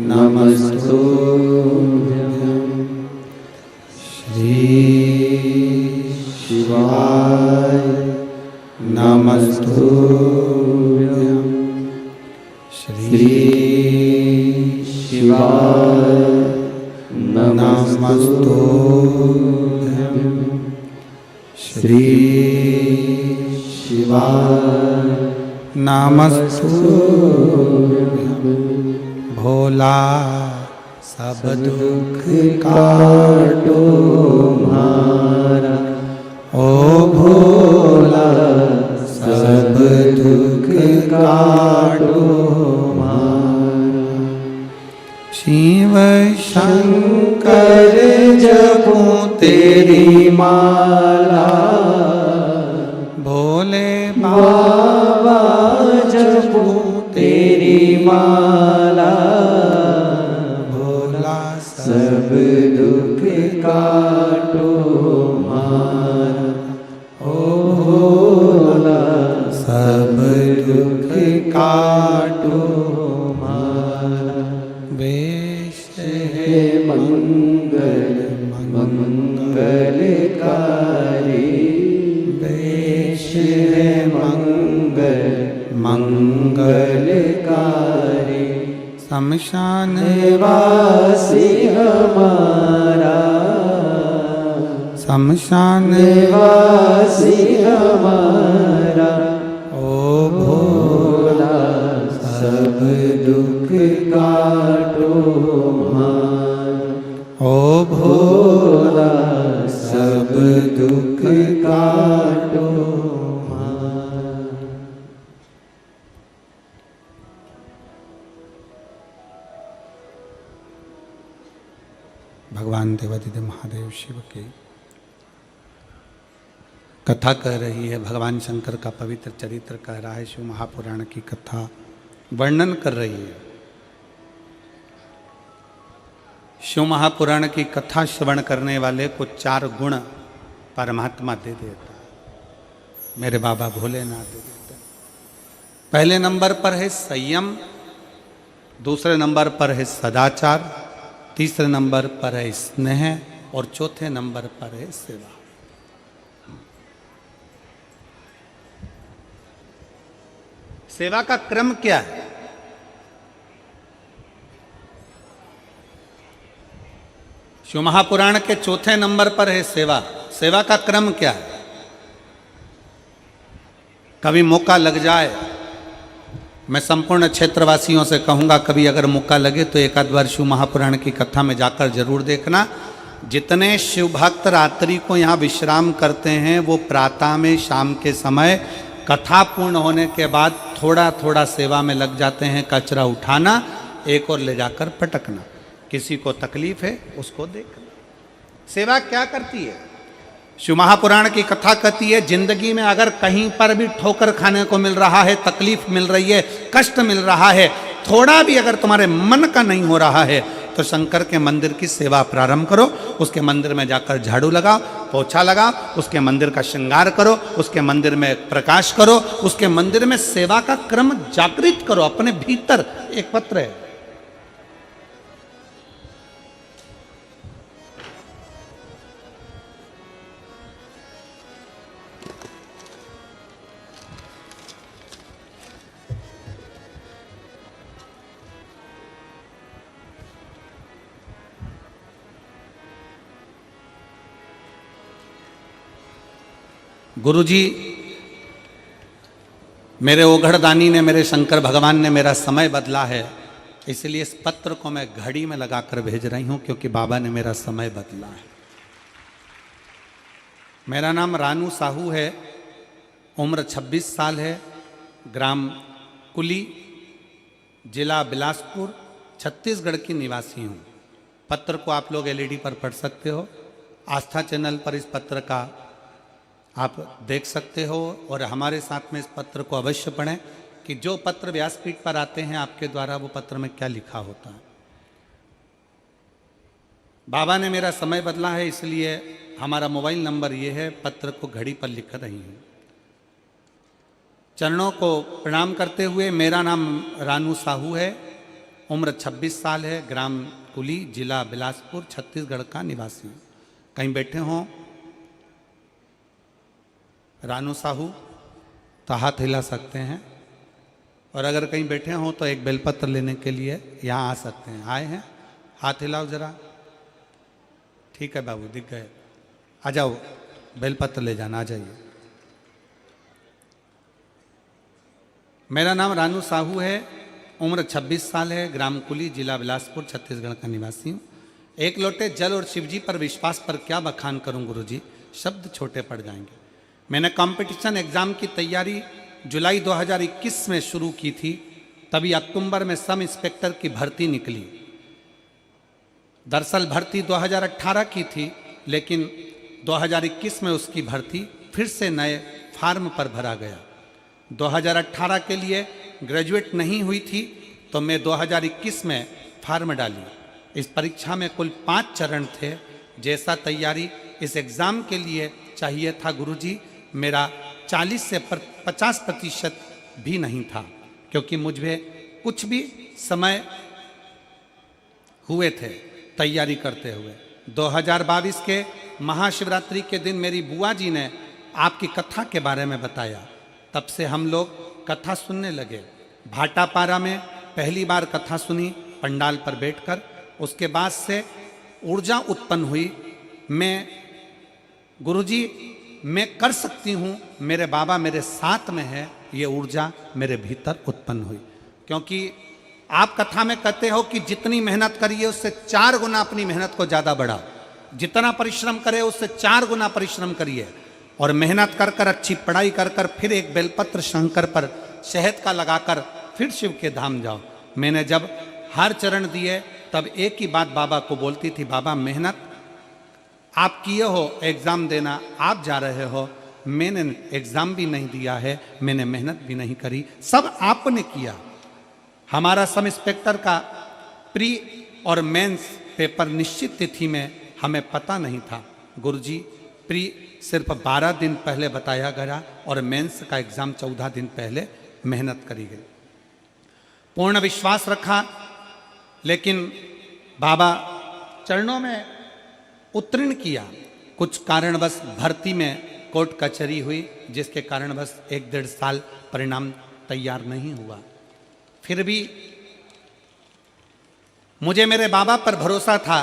नमस्तुभ्यं। श्री शिवाय नमस्तुभ्यं। श्री शिवाय नमस्तुभ्यं। श्री शिवाय नमस्तुभ्यं। भोला सब दुख काटो मारा, ओ भोला सब दुख काटो मारा। शिव शंकर जपूं तेरी माला, भोले बाबा जपूं तेरी माला। भोला सब दुख काटो मारा, ओ भोला सब दुख काटो मारा। वेश है मंगल मंगलकारी, वेश है मंगल मंगलकारी। शमशान वासी हमारा, शमशान वासी हमारा। ओ भोला सब दुख काटो मारा, ओ भोला सब दुख काटो मारा। भगवान देवादिदेव महादेव शिव की कथा कह रही है। भगवान शंकर का पवित्र चरित्र कह रहा है। शिव महापुराण की कथा वर्णन कर रही है। शिव महापुराण की कथा श्रवण करने वाले को 4 गुण परमात्मा दे देता है। मेरे बाबा भोलेनाथ दे देते हैं। पहले नंबर पर है संयम, दूसरे नंबर पर है सदाचार, तीसरे नंबर पर है स्नेह और चौथे नंबर पर है सेवा। सेवा का क्रम क्या है? शिव महापुराण के चौथे नंबर पर है सेवा। सेवा का क्रम क्या है? कभी मौका लग जाए, मैं संपूर्ण क्षेत्रवासियों से कहूंगा, कभी अगर मौका लगे तो एक आध बार शिव महापुराण की कथा में जाकर जरूर देखना। जितने शिव भक्त रात्रि को यहाँ विश्राम करते हैं, वो प्रातः में, शाम के समय कथा पूर्ण होने के बाद थोड़ा थोड़ा सेवा में लग जाते हैं। कचरा उठाना, एक और ले जाकर पटकना। किसी को तकलीफ है उसको देखना। सेवा क्या करती है? शिव महापुराण की कथा कहती है, जिंदगी में अगर कहीं पर भी ठोकर खाने को मिल रहा है, तकलीफ मिल रही है, कष्ट मिल रहा है, थोड़ा भी अगर तुम्हारे मन का नहीं हो रहा है, तो शंकर के मंदिर की सेवा प्रारंभ करो। उसके मंदिर में जाकर झाड़ू लगाओ, पोछा लगाओ, उसके मंदिर का श्रृंगार करो, उसके मंदिर में प्रकाश करो, उसके मंदिर में सेवा का क्रम जागृत करो। अपने भीतर एक पत्र है, गुरुजी मेरे ओघड़दानी ने, मेरे शंकर भगवान ने मेरा समय बदला है। इसलिए इस पत्र को मैं घड़ी में लगाकर भेज रही हूं, क्योंकि बाबा ने मेरा समय बदला है। मेरा नाम रानू साहू है, उम्र 26 साल है, ग्राम कुली, जिला बिलासपुर, छत्तीसगढ़ की निवासी हूँ। पत्र को आप लोग एलईडी पर पढ़ सकते हो, आस्था चैनल पर इस पत्र का आप देख सकते हो, और हमारे साथ में इस पत्र को अवश्य पढ़ें कि जो पत्र व्यासपीठ पर आते हैं आपके द्वारा वो पत्र में क्या लिखा होता है। बाबा ने मेरा समय बदला है, इसलिए हमारा मोबाइल नंबर ये है, पत्र को घड़ी पर लिख रही हूँ। चरणों को प्रणाम करते हुए, मेरा नाम रानू साहू है, उम्र 26 साल है, ग्राम कुली, जिला बिलासपुर, छत्तीसगढ़ का निवासी हूँ। कहीं बैठे हों रानू साहू तो हाथ हिला सकते हैं, और अगर कहीं बैठे हों तो एक बेलपत्र लेने के लिए यहाँ आ सकते हैं। आए हैं? हाथ हिलाओ जरा। ठीक है बाबू, दिख गए। आ जाओ, बेलपत्र ले जाना, आ जाइए। मेरा नाम रानू साहू है, उम्र 26 साल है, ग्राम कुली, जिला बिलासपुर, छत्तीसगढ़ का निवासी हूँ। एक लोटे जल और शिवजी पर विश्वास पर क्या बखान करूं गुरुजी, शब्द छोटे पड़ जाएंगे। मैंने कंपटीशन एग्जाम की तैयारी जुलाई 2021 में शुरू की थी, तभी अक्टूबर में सब इंस्पेक्टर की भर्ती निकली। दरअसल भर्ती 2018 की थी, लेकिन 2021 में उसकी भर्ती फिर से नए फार्म पर भरा गया। 2018 के लिए ग्रेजुएट नहीं हुई थी, तो मैं 2021 में फार्म डाली। इस परीक्षा में कुल 5 चरण थे। जैसा तैयारी इस एग्ज़ाम के लिए चाहिए था गुरुजी, मेरा 40 से 50% भी नहीं था, क्योंकि मुझे कुछ भी समय हुए थे तैयारी करते हुए। 2022 के महाशिवरात्रि के दिन मेरी बुआ जी ने आपकी कथा के बारे में बताया। तब से हम लोग कथा सुनने लगे। भाटापारा में पहली बार कथा सुनी पंडाल पर बैठकर। उसके बाद से ऊर्जा उत्पन्न हुई। मैं गुरुजी मैं कर सकती हूँ, मेरे बाबा मेरे साथ में है, ये ऊर्जा मेरे भीतर उत्पन्न हुई। क्योंकि आप कथा में कहते हो कि जितनी मेहनत करिए उससे 4 गुना अपनी मेहनत को ज़्यादा बढ़ाओ, जितना परिश्रम करे उससे 4 गुना परिश्रम करिए, और मेहनत कर कर अच्छी पढ़ाई कर कर फिर एक बेलपत्र शंकर पर शहद का लगाकर फिर शिव के धाम जाओ। मैंने जब हर चरण दिए तब एक ही बात बाबा को बोलती थी, बाबा मेहनत आप किए हो, एग्ज़ाम देना आप जा रहे हो, मैंने एग्ज़ाम भी नहीं दिया है, मैंने मेहनत भी नहीं करी, सब आपने किया। हमारा सब इंस्पेक्टर का प्री और मेंस पेपर निश्चित तिथि में हमें पता नहीं था गुरुजी। प्री सिर्फ 12 दिन पहले बताया गया और मेंस का एग्ज़ाम 14 दिन पहले मेहनत करी गई। पूर्ण विश्वास रखा, लेकिन बाबा चरणों में उत्तीर्ण किया। कुछ कारणवश भर्ती में कोर्ट कचहरी हुई, जिसके कारणवश 1-1.5 साल परिणाम तैयार नहीं हुआ। फिर भी मुझे मेरे बाबा पर भरोसा था,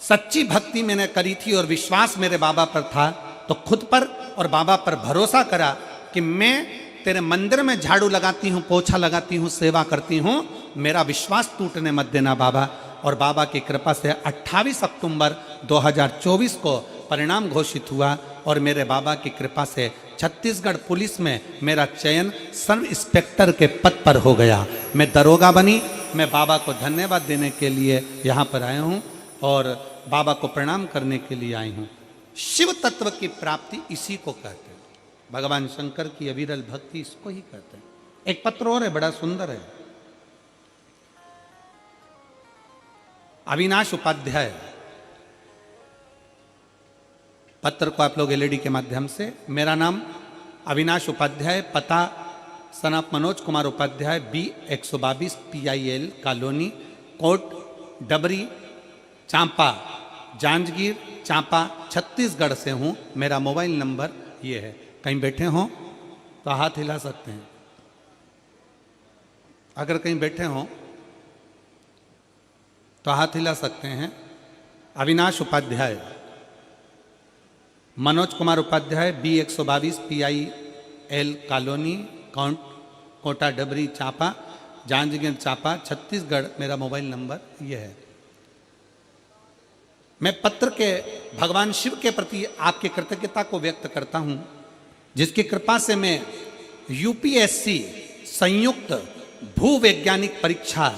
सच्ची भक्ति मैंने करी थी और विश्वास मेरे बाबा पर था, तो खुद पर और बाबा पर भरोसा करा कि मैं तेरे मंदिर में झाड़ू लगाती हूँ, पोछा लगाती हूँ, सेवा करती हूँ, मेरा विश्वास टूटने मत देना बाबा। और बाबा की कृपा से 28 अक्टूबर 2024 को परिणाम घोषित हुआ और मेरे बाबा की कृपा से छत्तीसगढ़ पुलिस में मेरा चयन सब इंस्पेक्टर के पद पर हो गया। मैं दरोगा बनी। मैं बाबा को धन्यवाद देने के लिए यहाँ पर आया हूँ और बाबा को प्रणाम करने के लिए आई हूँ। शिव तत्व की प्राप्ति इसी को कहते हैं। भगवान शंकर की अविरल भक्ति इसको ही कहते हैं। एक पत्र और है, बड़ा सुंदर है। अविनाश उपाध्याय, पत्र को आप लोग एलईडी के माध्यम से, मेरा नाम अविनाश उपाध्याय, पता सनाप Manoj Kumar Upadhyay, B122 PIL colony, Kot Dabri, Champa, Janjgir Champa, Chhattisgarh से हूँ। मेरा मोबाइल नंबर ये है। कहीं बैठे हों तो हाथ हिला सकते हैं। अगर कहीं बैठे हों तो हाथ हिला सकते हैं। Avinash Upadhyay, Manoj Kumar Upadhyay, B122 PIL colony, Kota Dabri Champa, Janjgir Champa Chhattisgarh, मेरा मोबाइल नंबर ये है। मैं पत्र के भगवान शिव के प्रति आपकी कृतज्ञता को व्यक्त करता हूं, जिसकी कृपा से मैं यूपीएससी संयुक्त भूवैज्ञानिक परीक्षा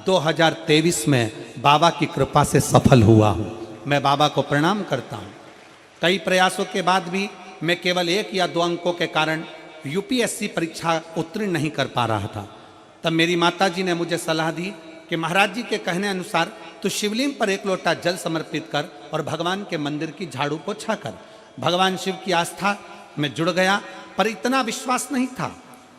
2023 में बाबा की कृपा से सफल हुआ हूं। मैं बाबा को प्रणाम करता हूं। कई प्रयासों के बाद भी मैं केवल 1 या 2 अंकों के कारण यूपीएससी परीक्षा उत्तीर्ण नहीं कर पा रहा था। तब मेरी माता जी ने मुझे सलाह दी कि महाराज जी के कहने अनुसार तो शिवलिंग पर 1 लोटा जल समर्पित कर और भगवान के मंदिर की झाड़ू पोछा कर। भगवान शिव की आस्था में जुड़ गया, पर इतना विश्वास नहीं था।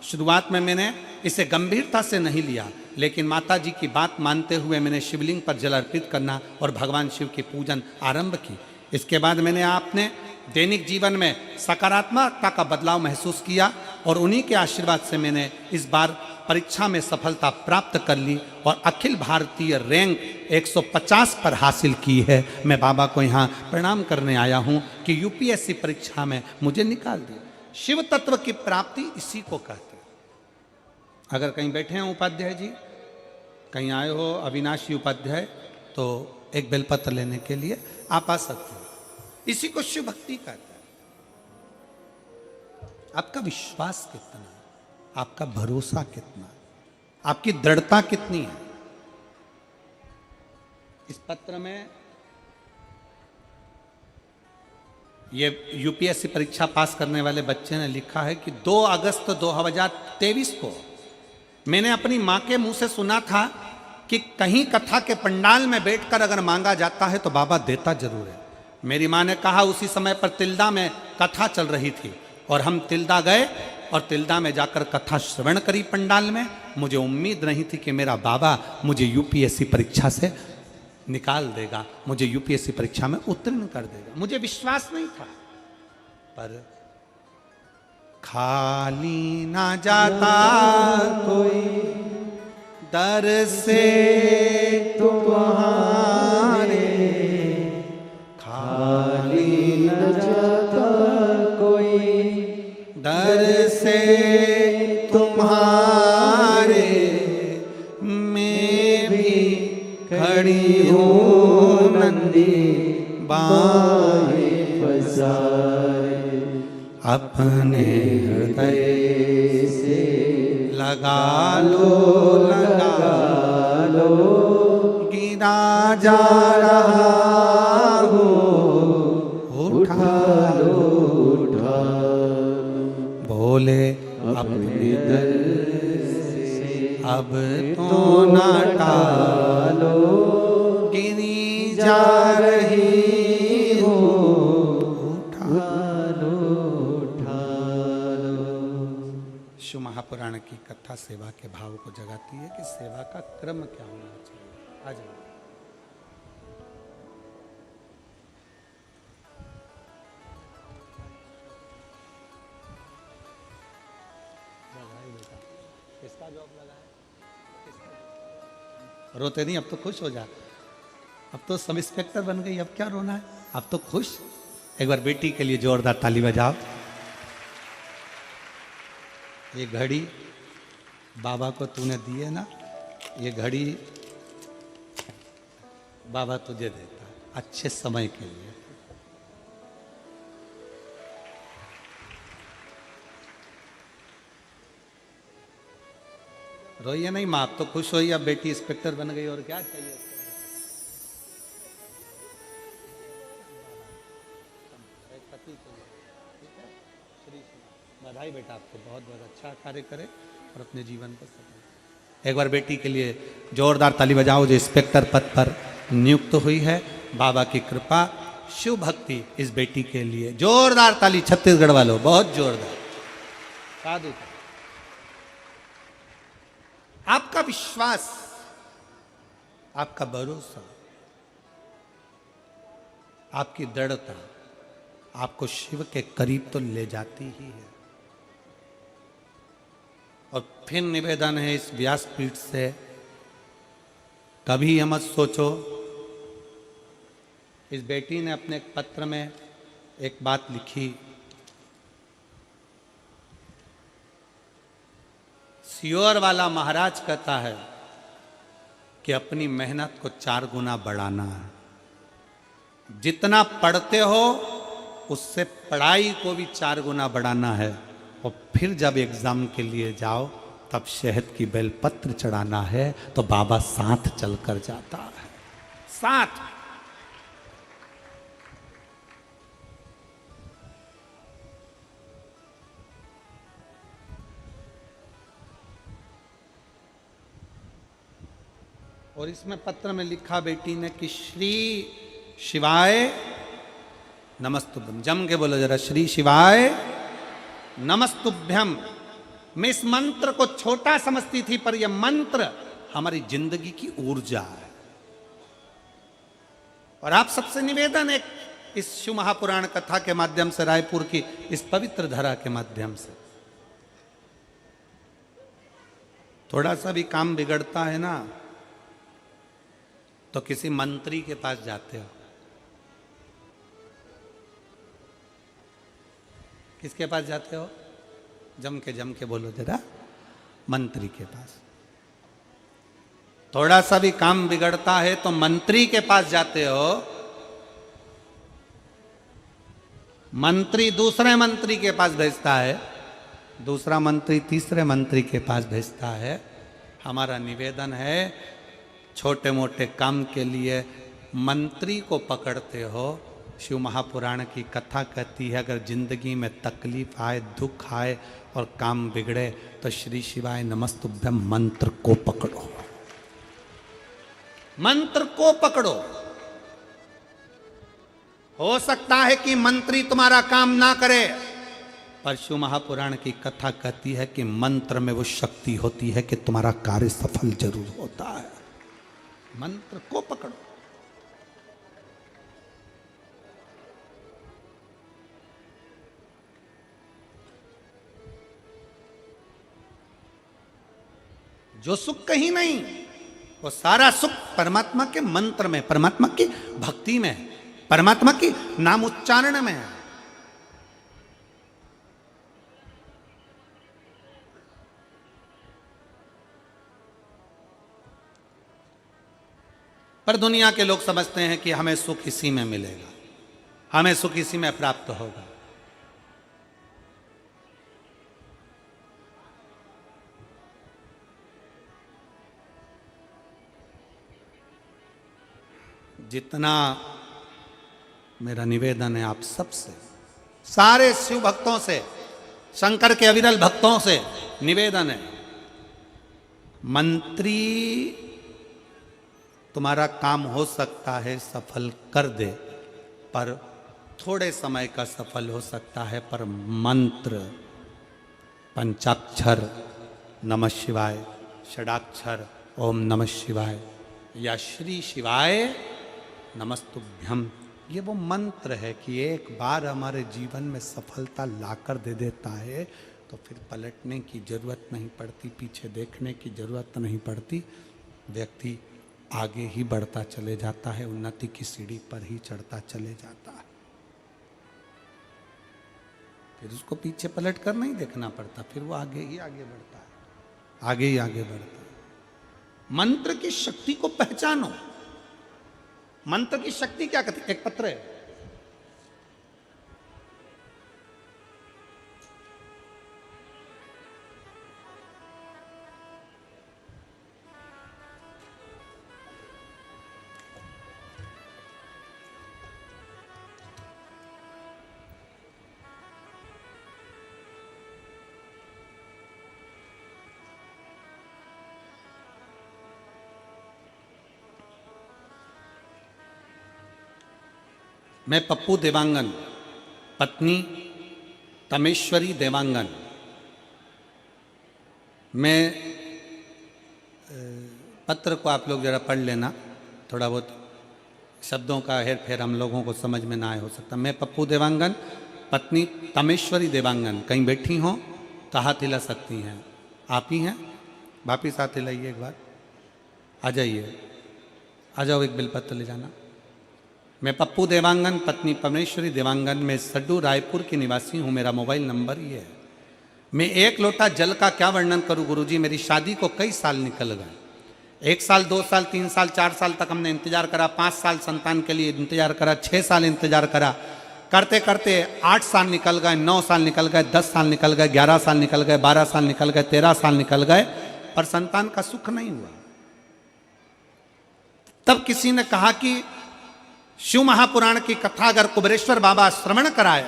शुरुआत में मैंने इसे गंभीरता से नहीं लिया, लेकिन माता जी की बात मानते हुए मैंने शिवलिंग पर जल अर्पित करना और भगवान शिव की पूजन आरंभ की। इसके बाद मैंने अपने दैनिक जीवन में सकारात्मकता का बदलाव महसूस किया और उन्हीं के आशीर्वाद से मैंने इस बार परीक्षा में सफलता प्राप्त कर ली और अखिल भारतीय रैंक 150 पर हासिल की है। मैं बाबा को यहाँ प्रणाम करने आया हूँ कि यूपीएससी परीक्षा में मुझे निकाल दिया। शिव तत्व की प्राप्ति इसी को कहते हैं। अगर कहीं बैठे हैं उपाध्याय जी, कहीं आए हो अविनाशी उपाध्याय, तो एक बेलपत्र लेने के लिए आप आ सकते हैं। इसी को शिव भक्ति कहते हैं। आपका विश्वास कितना है, आपका भरोसा कितना है, आपकी दृढ़ता कितनी है। इस पत्र में ये यूपीएससी परीक्षा पास करने वाले बच्चे ने लिखा है कि 2 अगस्त 2023 को मैंने अपनी मां के मुंह से सुना था कि कहीं कथा के पंडाल में बैठकर अगर मांगा जाता है तो बाबा देता जरूर है। मेरी मां ने कहा, उसी समय पर तिल्दा में कथा चल रही थी और हम तिल्दा गए और तिल्दा में जाकर कथा श्रवण करी पंडाल में। मुझे उम्मीद नहीं थी कि मेरा बाबा मुझे यूपीएससी परीक्षा से निकाल देगा, मुझे यूपीएससी परीक्षा में उत्तीर्ण कर देगा। मुझे विश्वास नहीं था, पर खाली ना जाता कोई दर से तुम्हारे, खाली न जाता कोई दर से तुम्हारे, मैं भी खड़ी हूँ नंदी बाएं पसारे, अपने हृदय से लगा लो गिरा जा रहा हूँ, उठा बोले अपने दर से अब तो ना टालो, गिरी जा रही हो, शिव महापुराण की कथा सेवा के भाव को जगाती है कि सेवा का क्रम क्या होना चाहिए। आ जाओ। किसका जॉब लगा है? रोते नहीं, अब तो खुश हो जा। अब तो सब इंस्पेक्टर बन गई, अब क्या रोना है, अब तो खुश। एक बार बेटी के लिए जोरदार ताली बजाओ। ये घड़ी बाबा को तूने दी है ना, ये घड़ी बाबा तुझे देता है अच्छे समय के लिए। रोइए नहीं माँ, आप तो खुश होइए, अब बेटी इंस्पेक्टर बन गई और क्या चाहिए। बधाई बेटा, आपको बहुत बहुत अच्छा कार्य करे और अपने जीवन को सफल। एक बार बेटी के लिए जोरदार ताली बजाओ जो इंस्पेक्टर पद पर नियुक्त हुई है। बाबा की कृपा, शिव भक्ति इस बेटी के लिए जोरदार ताली छत्तीसगढ़ वालों, बहुत जोरदार। साधु आपका विश्वास, आपका भरोसा, आपकी दृढ़ता आपको शिव के करीब तो ले जाती ही है। और फिर निवेदन है इस व्यासपीठ से, कभी यह मत सोचो। इस बेटी ने अपने एक पत्र में एक बात लिखी, सियोर वाला महाराज कहता है कि अपनी मेहनत को 4 गुना बढ़ाना है। जितना पढ़ते हो उससे पढ़ाई को भी 4 गुना बढ़ाना है। और फिर जब एग्जाम के लिए जाओ तब शहद की बेलपत्र चढ़ाना है तो बाबा साथ चलकर जाता है, साथ। और इसमें पत्र में लिखा बेटी ने कि श्री शिवाय नमस्तुभ्यम। जम के बोलो जरा, श्री शिवाय नमस्तुभ्यम। मैं इस मंत्र को छोटा समझती थी, पर यह मंत्र हमारी जिंदगी की ऊर्जा है। और आप सबसे निवेदन है इस शिव महापुराण कथा के माध्यम से, रायपुर की इस पवित्र धरा के माध्यम से, थोड़ा सा भी काम बिगड़ता है ना तो किसी मंत्री के पास जाते हो। किसके पास जाते हो? जम के बोलो जरा, मंत्री के पास। थोड़ा सा भी काम बिगड़ता है तो मंत्री के पास जाते हो। मंत्री दूसरे मंत्री के पास भेजता है, दूसरा मंत्री तीसरे मंत्री के पास भेजता है। हमारा निवेदन है, छोटे मोटे काम के लिए मंत्री को पकड़ते हो। शिव महापुराण की कथा कहती है अगर जिंदगी में तकलीफ आए, दुख आए और काम बिगड़े तो श्री शिवाय नमस्तुभ्यम मंत्र को पकड़ो, मंत्र को पकड़ो। हो सकता है कि मंत्री तुम्हारा काम ना करे, पर शिव महापुराण की कथा कहती है कि मंत्र में वो शक्ति होती है कि तुम्हारा कार्य सफल जरूर होता है। मंत्र को पकड़ो। जो सुख कहीं नहीं, वो सारा सुख परमात्मा के मंत्र में, परमात्मा की भक्ति में, परमात्मा की नाम उच्चारण में है। पर दुनिया के लोग समझते हैं कि हमें सुख इसी में मिलेगा, हमें सुख इसी में प्राप्त होगा। जितना मेरा निवेदन है आप सबसे, सारे शिव भक्तों से, शंकर के अविरल भक्तों से निवेदन है, मंत्री तुम्हारा काम हो सकता है सफल कर दे, पर थोड़े समय का सफल हो सकता है, पर मंत्र पंचाक्षर नमः शिवाय, षडाक्षर ओम नमः शिवाय या श्री शिवाय नमस्तुभ्यम, ये वो मंत्र है कि एक बार हमारे जीवन में सफलता लाकर दे देता है तो फिर पलटने की जरूरत नहीं पड़ती, पीछे देखने की जरूरत नहीं पड़ती। व्यक्ति आगे ही बढ़ता चले जाता है, उन्नति की सीढ़ी पर ही चढ़ता चले जाता है। फिर उसको पीछे पलट कर नहीं देखना पड़ता, फिर वो आगे ही आगे बढ़ता है, आगे ही आगे बढ़ता है। मंत्र की शक्ति को पहचानो। मंत्र की शक्ति क्या कहती है? एक पत्र है, मैं पप्पू देवांगन, पत्नी तमेश्वरी देवांगन, मैं पत्र को आप लोग जरा पढ़ लेना, थोड़ा बहुत शब्दों का हेर फेर हम लोगों को समझ में ना आए हो सकता। मैं पप्पू देवांगन, पत्नी तमेश्वरी देवांगन, कहीं बैठी हों तो हाथ हिला सकती हैं। आप ही हैं? वापिस हाथ हिलाइए एक बार, आ जाइए, आ जाओ, एक बिलपत्र ले जाना। मैं पप्पू देवांगन, पत्नी परमेश्वरी देवांगन, मैं सड्डू रायपुर की निवासी हूँ। मेरा मोबाइल नंबर ये है मैं एक लोटा जल का क्या वर्णन करूं गुरुजी, मेरी शादी को कई साल निकल गए। 1 साल, 2 साल, 3 साल, 4 साल तक हमने इंतजार करा, 5 साल संतान के लिए इंतजार करा, 6 साल इंतजार करा, करते करते 8 साल निकल गए, 9 साल निकल गए, 10 साल निकल गए, 11 साल निकल गए, 12 साल निकल गए, 13 साल निकल गए, पर संतान का सुख नहीं हुआ। तब किसी ने कहा कि शिव महापुराण की कथा अगर कुबेरेश्वर बाबा श्रवण कराए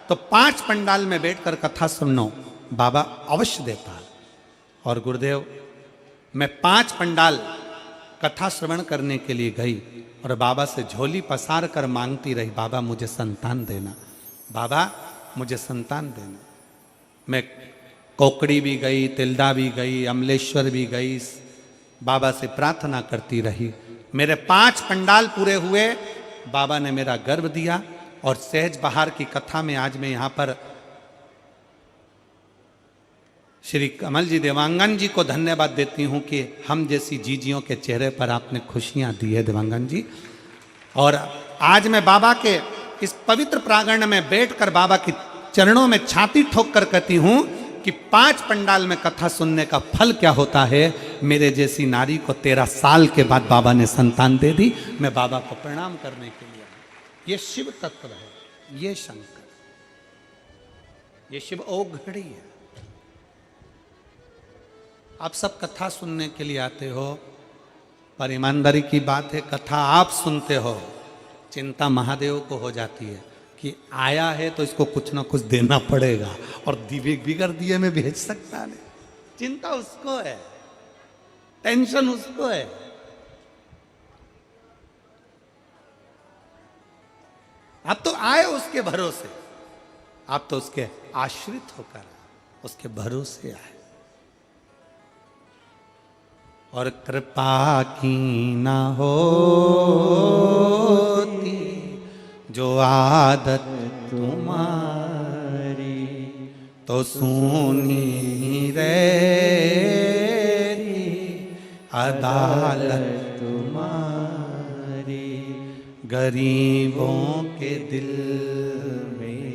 तो 5 पंडाल में बैठकर कथा सुनो, बाबा अवश्य देता है। और गुरुदेव, मैं 5 पंडाल कथा श्रवण करने के लिए गई और बाबा से झोली पसार कर मांगती रही, बाबा मुझे संतान देना, बाबा मुझे संतान देना। मैं कोकड़ी भी गई, तिल्दा भी गई, अमलेश्वर भी गई, बाबा से प्रार्थना करती रही। मेरे 5 पंडाल पूरे हुए, बाबा ने मेरा गर्भ दिया। और सहज बहार की कथा में आज मैं यहाँ पर श्री कमल जी देवांगन जी को धन्यवाद देती हूँ कि हम जैसी जीजियों के चेहरे पर आपने खुशियाँ दी है देवांगन जी। और आज मैं बाबा के इस पवित्र प्रांगण में बैठकर बाबा की चरणों में छाती ठोक कर कहती हूँ कि 5 पंडाल में कथा सुनने का फल क्या होता है। मेरे जैसी नारी को 13 साल के बाद बाबा ने संतान दे दी। मैं बाबा को प्रणाम करने के लिए, ये शिव तत्व है, ये शंकर, ये शिव औघड़ी है। आप सब कथा सुनने के लिए आते हो, पर ईमानदारी की बात है, कथा आप सुनते हो, चिंता महादेव को हो जाती है कि आया है तो इसको कुछ ना कुछ देना पड़ेगा, और दिव्य बिगड़ दिए में भेज सकता नहीं। चिंता उसको है, टेंशन उसको है। आप तो आए उसके भरोसे, आप तो उसके आश्रित होकर उसके भरोसे आए। और कृपा की ना होती जो आदत तुम्हारी, तो सुनी रहती अदालत तुम्हारी। गरीबों के दिल में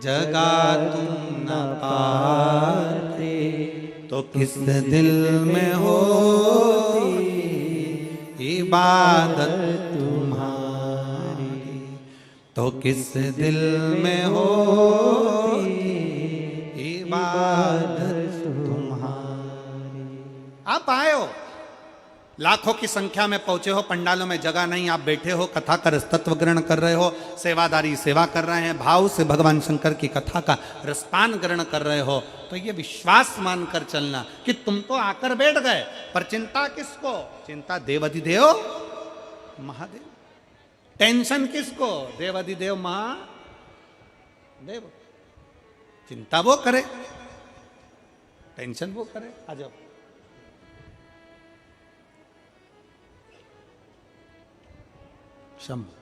जगह तुम न पाते, तो किस दिल में होती इबादत तुम्हारी, तो किस दिल में होती इबादत तुम्हारी। आप आए हो, लाखों की संख्या में पहुंचे हो, पंडालों में जगह नहीं, आप बैठे हो, कथा का रसतत्व ग्रहण कर रहे हो, सेवादारी सेवा कर रहे हैं, भाव से भगवान शंकर की कथा का रसपान ग्रहण कर रहे हो, तो ये विश्वास मानकर चलना कि तुम तो आकर बैठ गए, पर चिंता किसको? चिंता देवाधिदेव महादेव। टेंशन किसको? देवाधिदेव महादेव। चिंता वो करे, टेंशन वो करे। आ जाओ। शंभु।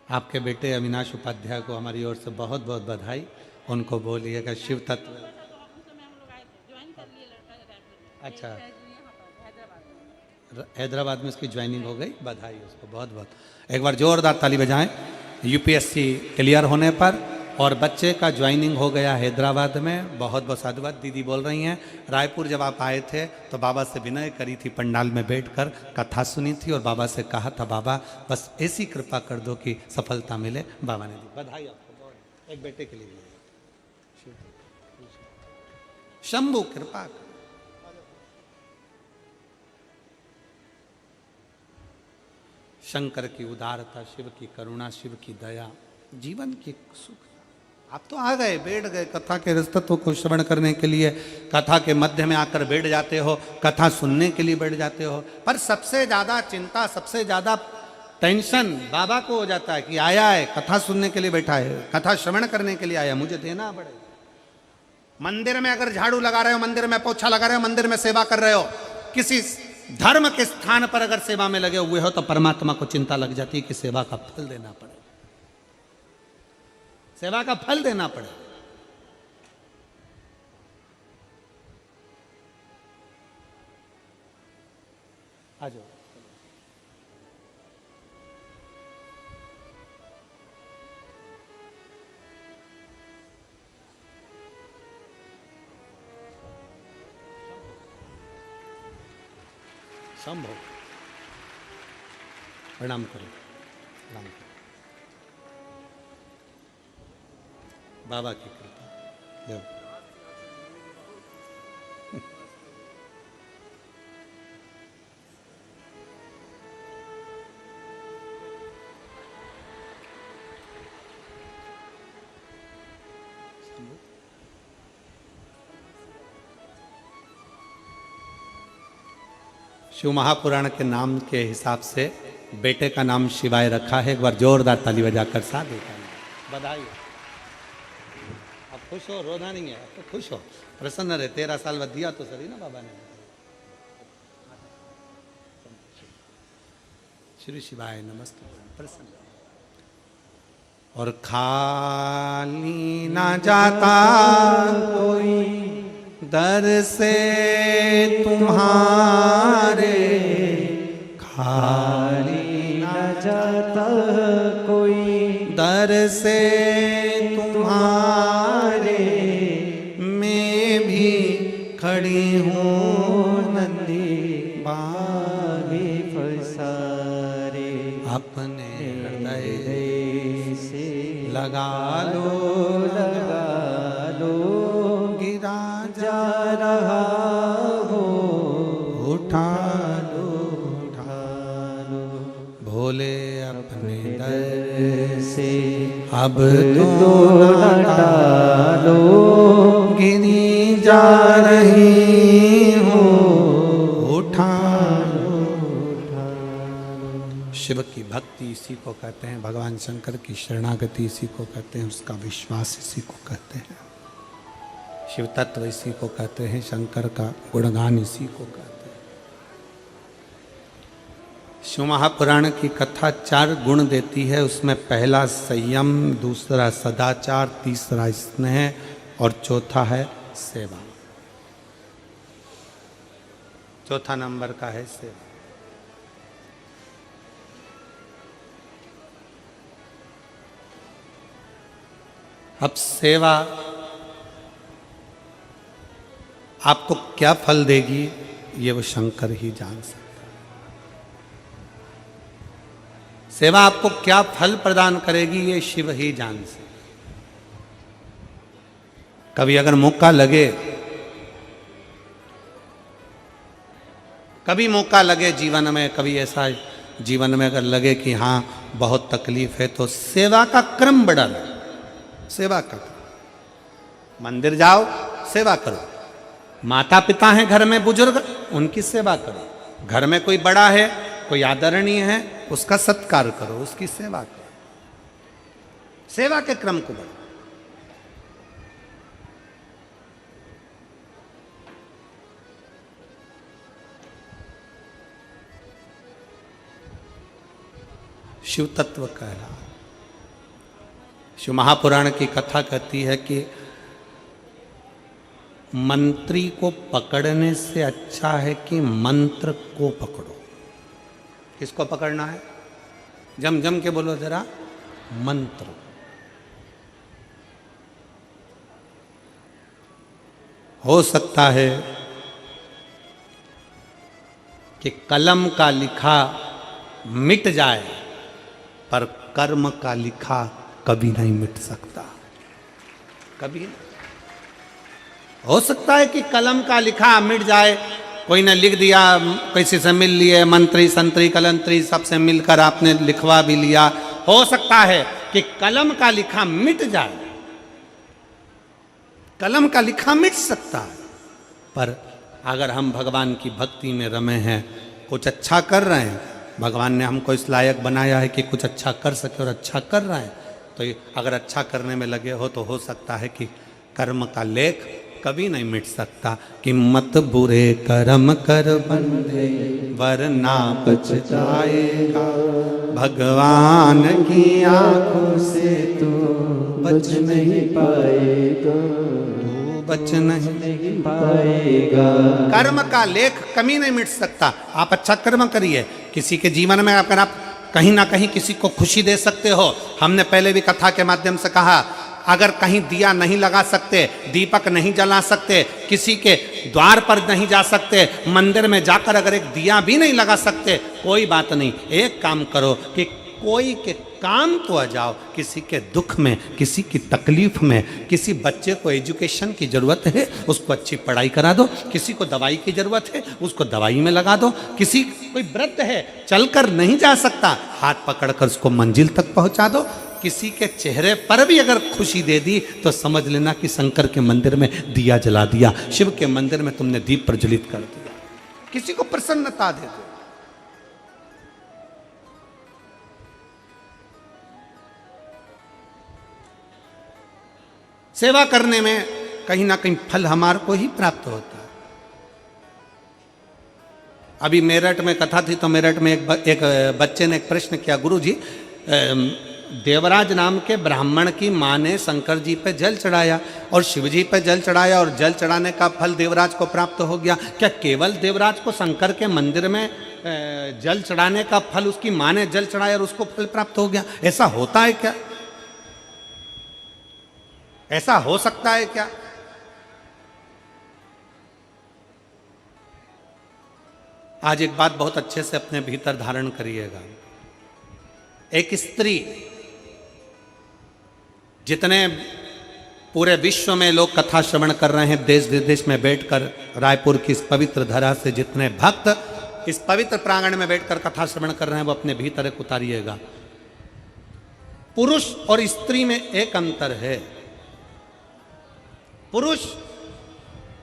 आपके बेटे अविनाश उपाध्याय को हमारी ओर से बहुत बहुत बधाई। उनको बोलिएगा शिव तत्व। अच्छा, हैदराबाद में उसकी ज्वाइनिंग हो गई, बधाई उसको बहुत बहुत। एक बार जोरदार ताली बजाएं यूपीएससी क्लियर होने पर, और बच्चे का ज्वाइनिंग हो गया हैदराबाद में। बहुत बहुत साधुवाद। दीदी बोल रही हैं रायपुर जब आप आए थे तो बाबा से विनय करी थी, पंडाल में बैठकर कथा सुनी थी और बाबा से कहा था बाबा बस ऐसी कृपा कर दो कि सफलता मिले। बाबा ने दी। बधाई आपको। एक बेटे के लिए शंभु कृपा कर। शंकर की उदारता, शिव की करुणा, शिव की दया, जीवन की सुख। आप तो आ गए, बैठ गए, कथा के रसतत्व को श्रवण करने के लिए कथा के मध्य में आकर बैठ जाते हो, कथा सुनने के लिए बैठ जाते हो, पर सबसे ज्यादा चिंता, सबसे ज्यादा टेंशन बाबा को हो जाता है कि आया है, कथा सुनने के लिए बैठा है, कथा श्रवण करने के लिए आया, मुझे देना पड़ेगा। मंदिर में अगर झाड़ू लगा रहे हो, मंदिर में पोछा लगा रहे हो, मंदिर में सेवा कर रहे हो, किसी धर्म के स्थान पर अगर सेवा में लगे हुए हो तो परमात्मा को चिंता लग जाती है कि सेवा का फल देना पड़े, सेवा का फल देना पड़े। आ जाओ। संभव। प्रणाम करो, प्रणाम करो। बाबा की कृपा देव। शिव महापुराण के नाम के हिसाब से बेटे का नाम शिवाय रखा है। एक बार जोरदार ताली बजाकर साथ देता हूं। बधाई। अब खुश हो, रोना नहीं है, अब तो खुश हो, प्रसन्न रहे। 13 साल बाद दिया तो सही ना बाबा ने। श्री शिवाय नमस्ते। प्रसन्न और खाली ना जाता कोई दर से तुम्हारे, खाली न जाता कोई दर से तुम्हारे, मैं भी खड़ी हूँ नंदी बागे फसारे, अपने हृदय से लगा लो, लगा लो, गिरा जा रहा हो उठा लो, उठा लो, भोले अपने दर दर से अब तो लटा लो, गिरी जा रही हो, उठा लो। शिव की भक्ति इसी को कहते हैं, भगवान शंकर की शरणागति इसी को कहते हैं, उसका विश्वास इसी को कहते हैं, शिव तत्व इसी को कहते हैं, शंकर का गुणगान इसी को कहते हैं। शिव महापुराण की कथा 4 गुण देती है। उसमें पहला संयम, दूसरा सदाचार, तीसरा स्नेह और चौथा है सेवा। चौथा नंबर का है सेवा। अब सेवा आपको क्या फल देगी ये वो शंकर ही जान सकता है। सेवा आपको क्या फल प्रदान करेगी ये शिव ही जान सकता है। कभी अगर मौका लगे, कभी मौका लगे जीवन में, कभी ऐसा जीवन में अगर लगे कि हाँ बहुत तकलीफ है, तो सेवा का क्रम बढ़ा लो। सेवा करो, मंदिर जाओ, सेवा करो। माता पिता हैं घर में बुजुर्ग, उनकी सेवा करो। घर में कोई बड़ा है, कोई आदरणीय है, उसका सत्कार करो, उसकी सेवा करो। सेवा के क्रम को बढ़ाओ। शिव तत्व कहला। शिव महापुराण की कथा कहती है कि मंत्री को पकड़ने से अच्छा है कि मंत्र को पकड़ो। किसको पकड़ना है? जम जम के बोलो जरा, मंत्र। हो सकता है कि कलम का लिखा मिट जाए, पर कर्म का लिखा कभी नहीं मिट सकता, कभी नहीं। हो सकता है कि कलम का लिखा मिट जाए, कोई ने लिख दिया, किसी से मिल लिए, मंत्री संतरी कलंतरी सबसे मिलकर आपने लिखवा भी लिया। हो सकता है कि कलम का लिखा मिट जाए, कलम का लिखा मिट सकता है, पर अगर हम भगवान की भक्ति में रमे हैं, कुछ अच्छा कर रहे हैं, भगवान ने हमको इस लायक बनाया है कि कुछ अच्छा कर सके और अच्छा कर रहे हैं, तो अगर अच्छा करने में लगे हो सकता है कि कर्म का लेख कभी नहीं मिट सकता। कि मत बुरे कर्म कर बंदे वरना पछताएगा, भगवान की आंखों से तू बच नहीं पाएगा, तू बच नहीं पाएगा। कर्म का लेख कभी नहीं मिट सकता। आप अच्छा कर्म करिए, किसी के जीवन में अगर आप कहीं ना कहीं किसी को खुशी दे सकते हो। हमने पहले भी कथा के माध्यम से कहा अगर कहीं दिया नहीं लगा सकते, दीपक नहीं जला सकते, किसी के द्वार पर नहीं जा सकते, मंदिर में जाकर अगर एक दिया भी नहीं लगा सकते, कोई बात नहीं, एक काम करो कि कोई के काम तो आ जाओ, किसी के दुख में, किसी की तकलीफ में, किसी बच्चे को एजुकेशन की जरूरत है उसको अच्छी पढ़ाई करा दो, किसी को दवाई की जरूरत है उसको दवाई में लगा दो, किसी कोई वृद्ध है चलकर नहीं जा सकता, हाथ पकड़कर उसको मंजिल तक पहुंचा दो, किसी के चेहरे पर भी अगर खुशी दे दी तो समझ लेना कि शंकर के मंदिर में दिया जला दिया, शिव के मंदिर में तुमने दीप प्रज्वलित कर दिया, किसी को प्रसन्नता दे दो। सेवा करने में कहीं ना कहीं फल हमारे को ही प्राप्त होता है। अभी मेरठ में कथा थी तो मेरठ में एक बच्चे ने एक प्रश्न किया, गुरुजी देवराज नाम के ब्राह्मण की माँ ने शंकर जी पे जल चढ़ाया और शिव जी पे जल चढ़ाया और जल चढ़ाने का फल देवराज को प्राप्त हो गया, क्या केवल देवराज को शंकर के मंदिर में जल चढ़ाने का फल उसकी माँ ने जल चढ़ाया और उसको फल प्राप्त हो गया? ऐसा होता है क्या? ऐसा हो सकता है क्या? आज एक बात बहुत अच्छे से अपने भीतर धारण करिएगा। एक स्त्री, जितने पूरे विश्व में लोग कथा श्रवण कर रहे हैं, देश विदेश में बैठकर, रायपुर की इस पवित्र धरा से जितने भक्त इस पवित्र प्रांगण में बैठकर कथा श्रवण कर रहे हैं, वो अपने भीतर एक उतारिएगा। पुरुष और स्त्री में एक अंतर है। पुरुष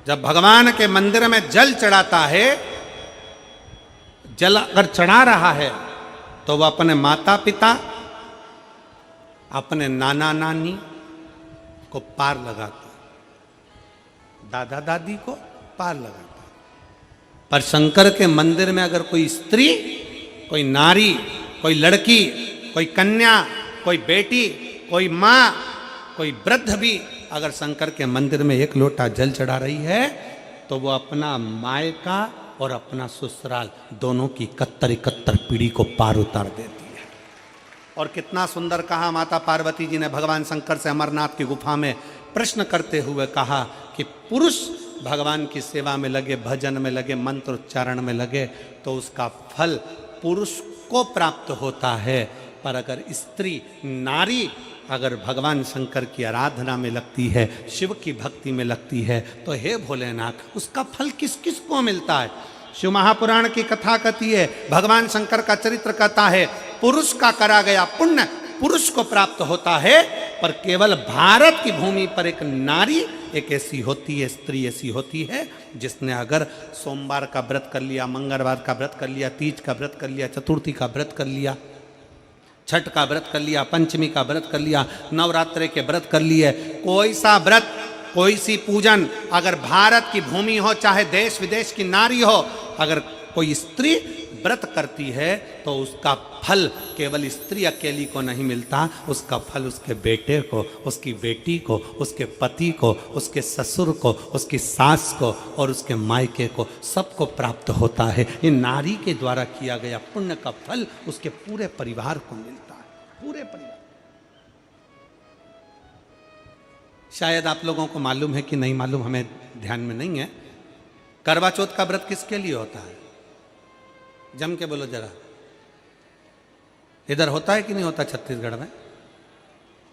जब भगवान के मंदिर में जल चढ़ाता है, जल अगर चढ़ा रहा है तो वह अपने माता पिता, अपने नाना नानी को पार लगाता, दादा दादी को पार लगाता। पर शंकर के मंदिर में अगर कोई स्त्री, कोई नारी, कोई लड़की, कोई कन्या, कोई बेटी, कोई माँ, कोई वृद्ध भी अगर शंकर के मंदिर में एक लोटा जल चढ़ा रही है तो वो अपना मायका और अपना ससुराल दोनों की 71 पीढ़ी को पार उतार देती है। और कितना सुंदर कहा माता पार्वती जी ने भगवान शंकर से अमरनाथ की गुफा में प्रश्न करते हुए कहा कि पुरुष भगवान की सेवा में लगे, भजन में लगे, मंत्र उच्चारण में लगे तो उसका फल पुरुष को प्राप्त होता है, पर अगर स्त्री, नारी अगर भगवान शंकर की आराधना में लगती है, शिव की भक्ति में लगती है, तो हे भोलेनाथ उसका फल किस किस को मिलता है? शिव महापुराण की कथा कहती है, भगवान शंकर का चरित्र कहता है, पुरुष का करा गया पुण्य पुरुष को प्राप्त होता है, पर केवल भारत की भूमि पर एक नारी एक ऐसी होती है, स्त्री ऐसी होती है जिसने अगर सोमवार का व्रत कर लिया, मंगलवार का व्रत कर लिया, तीज का व्रत कर लिया, चतुर्थी का व्रत कर लिया, छठ का व्रत कर लिया, पंचमी का व्रत कर लिया, नवरात्रि के व्रत कर लिए, कोई सा व्रत, कोई सी पूजन अगर भारत की भूमि हो, चाहे देश विदेश की नारी हो, अगर कोई स्त्री व्रत करती है तो उसका फल केवल स्त्री अकेली को नहीं मिलता, उसका फल उसके बेटे को, उसकी बेटी को, उसके पति को, उसके ससुर को, उसकी सास को और उसके मायके को, सबको प्राप्त होता है। ये नारी के द्वारा किया गया पुण्य का फल उसके पूरे परिवार को मिलता है, पूरे परिवार। शायद आप लोगों को मालूम है कि नहीं मालूम, हमें ध्यान में नहीं है, करवा चौथ का व्रत किसके लिए होता है? जम के बोलो जरा, इधर होता है कि नहीं होता छत्तीसगढ़ में?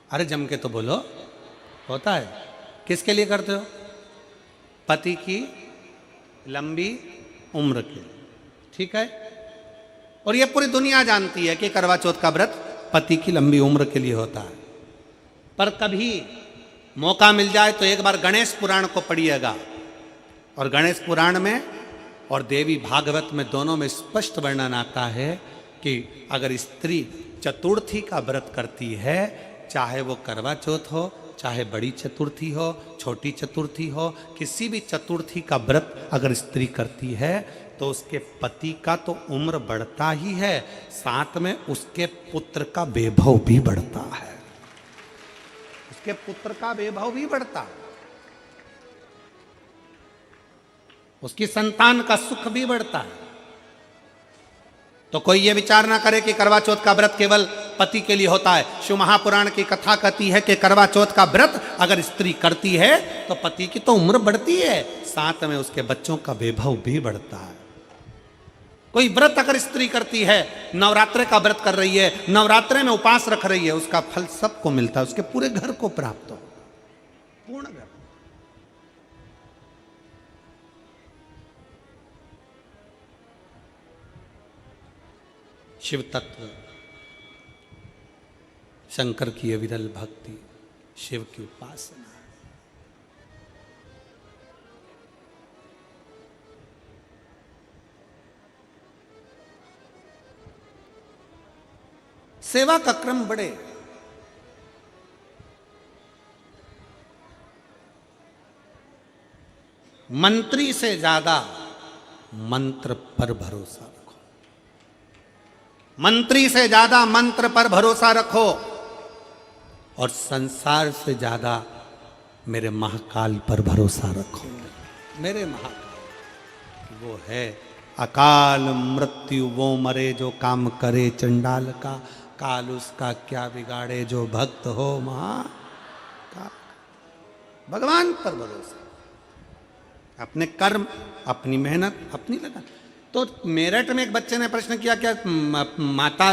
अरे जम के तो बोलो, होता है। किसके लिए करते हो? पति की लंबी उम्र के लिए, ठीक है। और ये पूरी दुनिया जानती है कि करवा चौथ का व्रत पति की लंबी उम्र के लिए होता है। पर कभी मौका मिल जाए तो एक बार गणेश पुराण को पढ़िएगा, और गणेश पुराण में और देवी भागवत में दोनों में स्पष्ट वर्णन आता है कि अगर स्त्री चतुर्थी का व्रत करती है, चाहे वो करवा चौथ हो, चाहे बड़ी चतुर्थी हो, छोटी चतुर्थी हो, किसी भी चतुर्थी का व्रत अगर स्त्री करती है तो उसके पति का तो उम्र बढ़ता ही है, साथ में उसके पुत्र का वैभव भी बढ़ता है, उसके पुत्र का वैभव भी बढ़ता है, उसकी संतान का सुख भी बढ़ता है। तो कोई ये विचार ना करे कि करवा चौथ का व्रत केवल पति के लिए होता है। शिव महापुराण की कथा कहती है कि करवा चौथ का व्रत अगर स्त्री करती है तो पति की तो उम्र बढ़ती है, साथ में उसके बच्चों का वैभव भी बढ़ता है। कोई व्रत अगर स्त्री करती है, नवरात्रे का व्रत कर रही है, नवरात्रे में उपास रख रही है, उसका फल सबको मिलता है, उसके पूरे घर को प्राप्त हो, पूर्ण घर। शिव तत्व, शंकर की ये विरल भक्ति, शिव की उपासना, सेवा का क्रम बढ़े। मंत्री से ज्यादा मंत्र पर भरोसा रखो, मंत्री से ज्यादा मंत्र पर भरोसा रखो, और संसार से ज्यादा मेरे महाकाल पर भरोसा रखो। मेरे महाकाल वो है अकाल मृत्यु, वो मरे जो काम करे चंडाल का, काल उसका क्या बिगाड़े जो भक्त हो महाकाल। भगवान पर भरोसा, अपने कर्म, अपनी मेहनत, अपनी लगन। तो मेरठ में एक बच्चे ने प्रश्न किया, क्या माता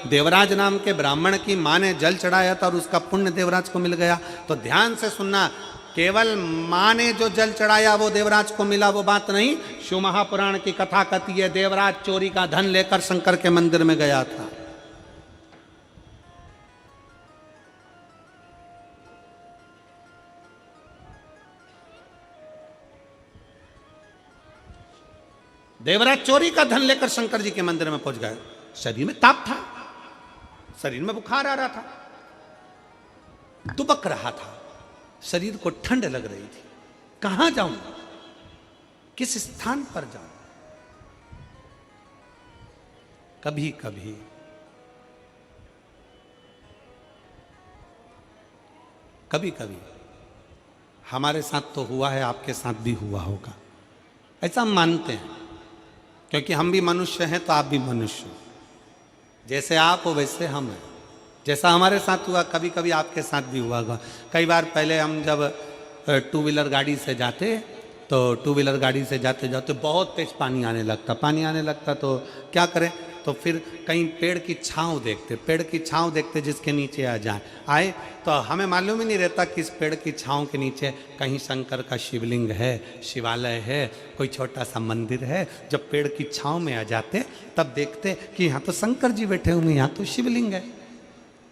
देवराज नाम के ब्राह्मण की माँ ने जल चढ़ाया था और उसका पुण्य देवराज को मिल गया? तो ध्यान से सुनना, केवल माँ ने जो जल चढ़ाया वो देवराज को मिला, वो बात नहीं। शिव महापुराण की कथा कहती है देवराज चोरी का धन लेकर शंकर के मंदिर में गया था। देवराज चोरी का धन लेकर शंकर जी के मंदिर में पहुंच गए। शरीर में ताप था, शरीर में बुखार आ रहा था, दुबक रहा था, शरीर को ठंड लग रही थी। कहां जाऊं, किस स्थान पर जाऊं? कभी कभी कभी कभी हमारे साथ तो हुआ है, आपके साथ भी हुआ होगा, ऐसा हम मानते हैं, क्योंकि हम भी मनुष्य हैं तो आप भी मनुष्य हो। जैसे आप हो वैसे हम हैं। जैसा हमारे साथ हुआ कभी कभी आपके साथ भी हुआ होगा। कई बार पहले हम जब टू व्हीलर गाड़ी से जाते, तो टू व्हीलर गाड़ी से जाते जाते बहुत तेज पानी आने लगता तो क्या करें, तो फिर कहीं पेड़ की छांव देखते जिसके नीचे आए तो हमें मालूम ही नहीं रहता कि इस पेड़ की छांव के नीचे कहीं शंकर का शिवलिंग है, शिवालय है, कोई छोटा सा मंदिर है। जब पेड़ की छांव में आ जाते तब देखते कि यहाँ तो शंकर जी बैठे हुए, यहाँ तो शिवलिंग है।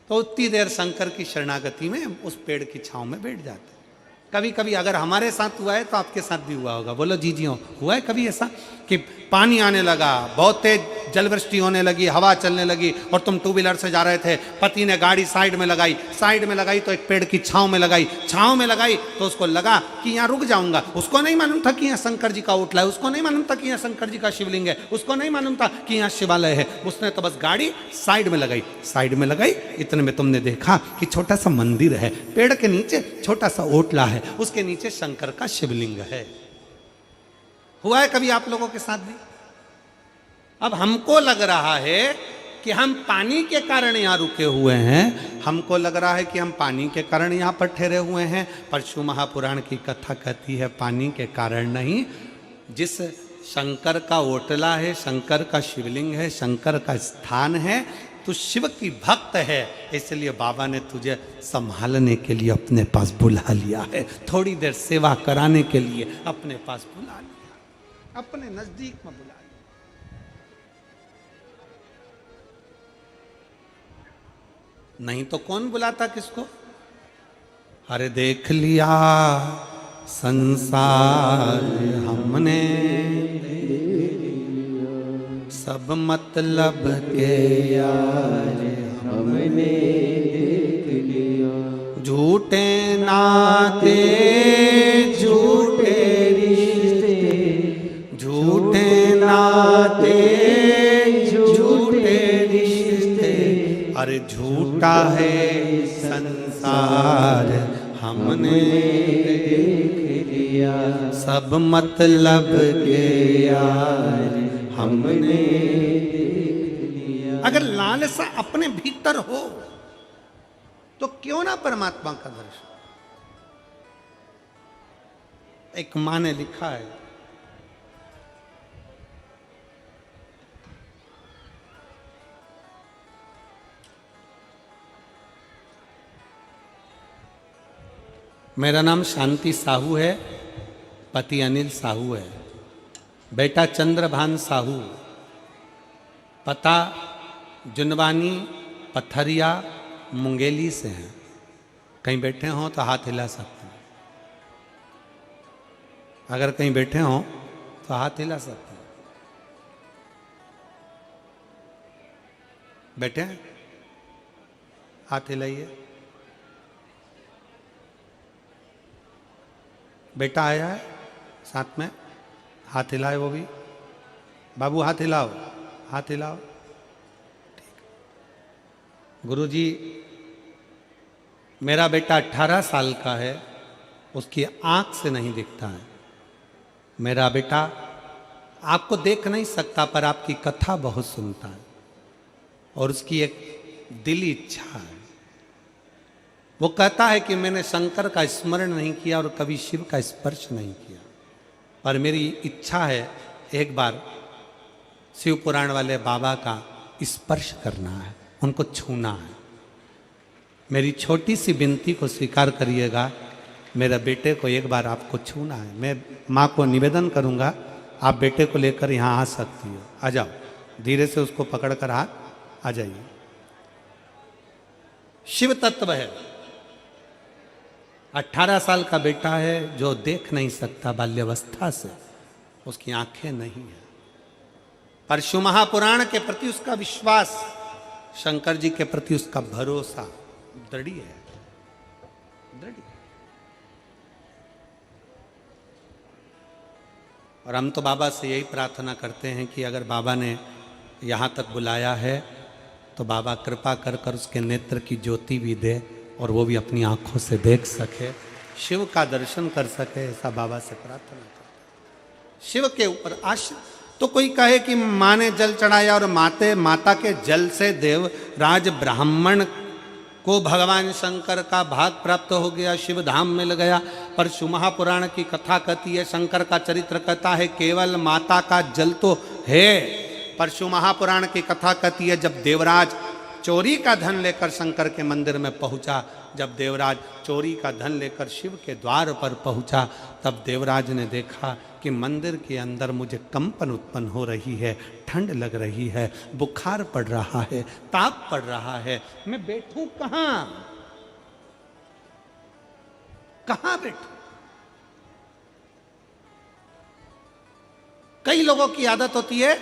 तो उतनी देर शंकर की शरणागति में उस पेड़ की छांव में बैठ जाते। कभी कभी अगर हमारे साथ हुआ है तो आपके साथ भी हुआ होगा। बोलो जी हुआ है कभी ऐसा कि पानी आने लगा, बहुत तेज जलवृष्टि होने लगी, हवा चलने लगी और तुम टू व्हीलर से जा रहे थे, पति ने गाड़ी साइड में लगाई तो एक पेड़ की छांव में लगाई तो उसको लगा कि यहाँ रुक जाऊंगा। उसको नहीं मालूम था कि यहाँ शंकर जी का ओटला है, उसको नहीं मालूम था कि यहाँ शंकर जी का शिवलिंग है, उसको नहीं मालूम था कि यहाँ शिवालय है। उसने तो बस गाड़ी साइड में लगाई। इतने में तुमने देखा कि छोटा सा मंदिर है, पेड़ के नीचे छोटा सा ओटला है, उसके नीचे शंकर का शिवलिंग है। हुआ है कभी आप लोगों के साथ भी? अब हमको लग रहा है कि हम पानी के कारण यहाँ रुके हुए हैं, हमको लग रहा है कि हम पानी के कारण यहाँ पर ठहरे हुए हैं, पर शिव महापुराण की कथा कहती है पानी के कारण नहीं। जिस शंकर का ओटला है, शंकर का शिवलिंग है, शंकर का स्थान है, तू शिव की भक्त है, इसलिए बाबा ने तुझे संभालने के लिए अपने पास बुला लिया है, थोड़ी देर सेवा कराने के लिए अपने पास बुला लिया, अपने नजदीक में बुला लिया। नहीं तो कौन बुलाता किसको? अरे देख लिया संसार हमने, सब मतलब के यार हमने देख लिया, झूठे नाते झूठे रिश्ते, झूठे नाते झूठे रिश्ते, अरे झूठा है संसार हमने देख लिया, सब मतलब के यार हमने देख अगर लालसा अपने भीतर हो तो क्यों ना परमात्मा का दर्शन। एक मां ने लिखा है, मेरा नाम शांति साहू है, पति अनिल साहू है, बेटा चंद्रभान साहू, पता जुनवानी पथरिया मुंगेली से हैं। कहीं बैठे हों तो हाथ हिला सकते हैं, अगर कहीं बैठे हों तो हाथ हिला सकते हैं। बैठे हैं, हाथ हिलाइए। बेटा आया है साथ में, हाथ हिलाए वो भी। बाबू हाथ हिलाओ, हाथ हिलाओ। ठीक। गुरुजी, मेरा बेटा 18 साल का है, उसकी आंख से नहीं दिखता है। मेरा बेटा आपको देख नहीं सकता पर आपकी कथा बहुत सुनता है और उसकी एक दिली इच्छा है। वो कहता है कि मैंने शंकर का स्मरण नहीं किया और कभी शिव का स्पर्श नहीं किया, पर मेरी इच्छा है एक बार शिव पुराण वाले बाबा का स्पर्श करना है, उनको छूना है। मेरी छोटी सी विनती को स्वीकार करिएगा, मेरे बेटे को एक बार आपको छूना है। मैं माँ को निवेदन करूँगा, आप बेटे को लेकर यहाँ आ सकती हो। आ जाओ, धीरे से उसको पकड़कर हाथ आ जाइए। शिव तत्व है, 18 साल का बेटा है जो देख नहीं सकता बाल्यावस्था से, उसकी आंखें नहीं है, पर शिव महापुराण के प्रति उसका विश्वास, शंकर जी के प्रति उसका भरोसा दृढ़ है, दृढ़। और हम तो बाबा से यही प्रार्थना करते हैं कि अगर बाबा ने यहाँ तक बुलाया है तो बाबा कृपा कर कर उसके नेत्र की ज्योति भी दे और वो भी अपनी आंखों से देख सके, शिव का दर्शन कर सके, ऐसा बाबा से प्रार्थना करते। शिव के ऊपर आश्रित। तो कोई कहे कि माँ ने जल चढ़ाया और माता के जल से देवराज ब्राह्मण को भगवान शंकर का भाग प्राप्त हो गया, शिव धाम मिल गया। पर शिव महापुराण की कथा कहती है, शंकर का चरित्र कहता है केवल माता का जल तो है, पर शिव महापुराण की कथा कहती है जब देवराज चोरी का धन लेकर शंकर के मंदिर में पहुंचा, जब देवराज चोरी का धन लेकर शिव के द्वार पर पहुंचा, तब देवराज ने देखा कि मंदिर के अंदर मुझे कंपन उत्पन्न हो रही है, ठंड लग रही है, बुखार पड़ रहा है, ताप पड़ रहा है, मैं बैठूं कहां, कहां बैठूं। कई लोगों की आदत होती है,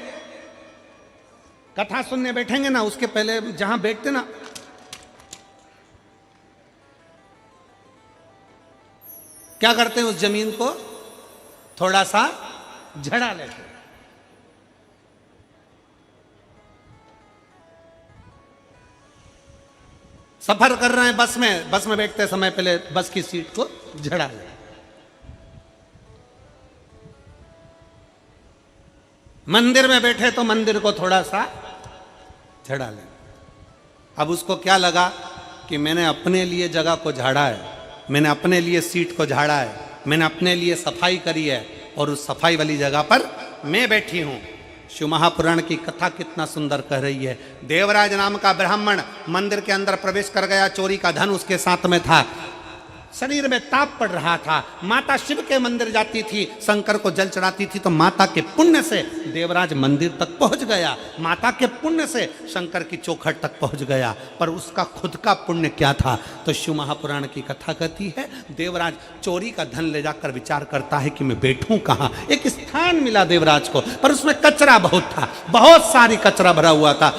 कथा सुनने बैठेंगे ना, उसके पहले जहां बैठते ना, क्या करते हैं, उस जमीन को थोड़ा सा झड़ा लेते। सफर कर रहे हैं बस में बैठते समय पहले बस की सीट को झड़ा ले। मंदिर में बैठे तो मंदिर को थोड़ा सा झड़ा ले। अब उसको क्या लगा कि मैंने अपने लिए जगह को झाड़ा है, मैंने अपने लिए सीट को झाड़ा है, मैंने अपने लिए सफाई करी है और उस सफाई वाली जगह पर मैं बैठी हूं। शिव महापुराण की कथा कितना सुंदर कह रही है। देवराज नाम का ब्राह्मण मंदिर के अंदर प्रवेश कर गया, चोरी का धन उसके साथ में था, शरीर में ताप पड़ रहा था। माता शिव के मंदिर जाती थी, शंकर को जल चढ़ाती थी, तो माता के पुण्य से देवराज मंदिर तक पहुंच गया, माता के पुण्य से शंकर की चौखट तक पहुंच गया। पर उसका खुद का पुण्य क्या था? तो शिव महापुराण की कथा कहती है देवराज चोरी का धन ले जाकर विचार करता है कि मैं बैठूं कहां। एक स्थान मिला देवराज को, पर उसमें कचरा बहुत था, बहुत सारी कचरा भरा हुआ था।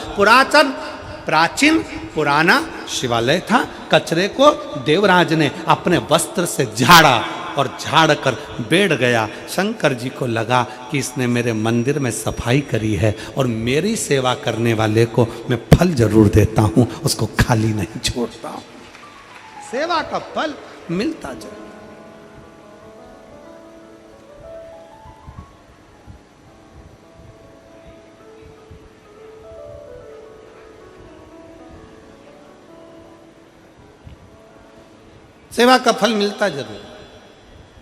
प्राचीन पुराना शिवालय था। कचरे को देवराज ने अपने वस्त्र से झाड़ा और झाड़ कर बैठ गया। शंकर जी को लगा कि इसने मेरे मंदिर में सफाई करी है और मेरी सेवा करने वाले को मैं फल जरूर देता हूं, उसको खाली नहीं छोड़ता हूं, सेवा का फल मिलता जरूर। सेवा का फल मिलता जरूर।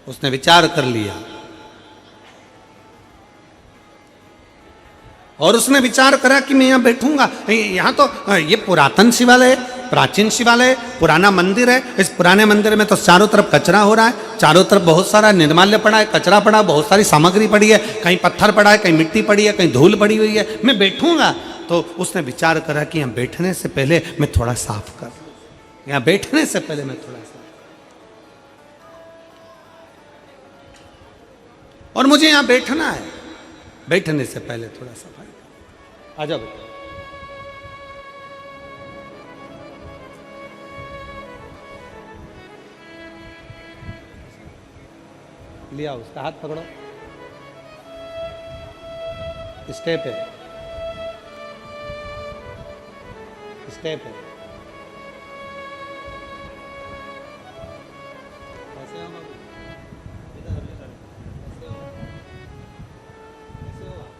उसने विचार कर लिया और उसने विचार करा कि मैं यहां बैठूंगा। यहां तो ये पुरातन शिवालय, प्राचीन शिवालय, पुराना मंदिर है। इस पुराने मंदिर में तो चारों तरफ कचरा हो रहा है, चारों तरफ बहुत सारा निर्माल्य पड़ा है, कचरा पड़ा, बहुत सारी सामग्री पड़ी है, कहीं पत्थर पड़ा है, कहीं मिट्टी पड़ी है, कहीं धूल पड़ी हुई है, मैं बैठूंगा। तो उसने विचार करा कि यहाँ बैठने से पहले मैं थोड़ा साफ कर, यहाँ बैठने से पहले मैं थोड़ा साफ, और मुझे यहाँ बैठना है, बैठने से पहले थोड़ा सफाई। आ जाओ बेटा, लिया उसका हाथ पकड़ो, स्टेप है, स्टेप है। कैसे हो बाबू? इधर इधर कैसे हो? कैसे हो आप?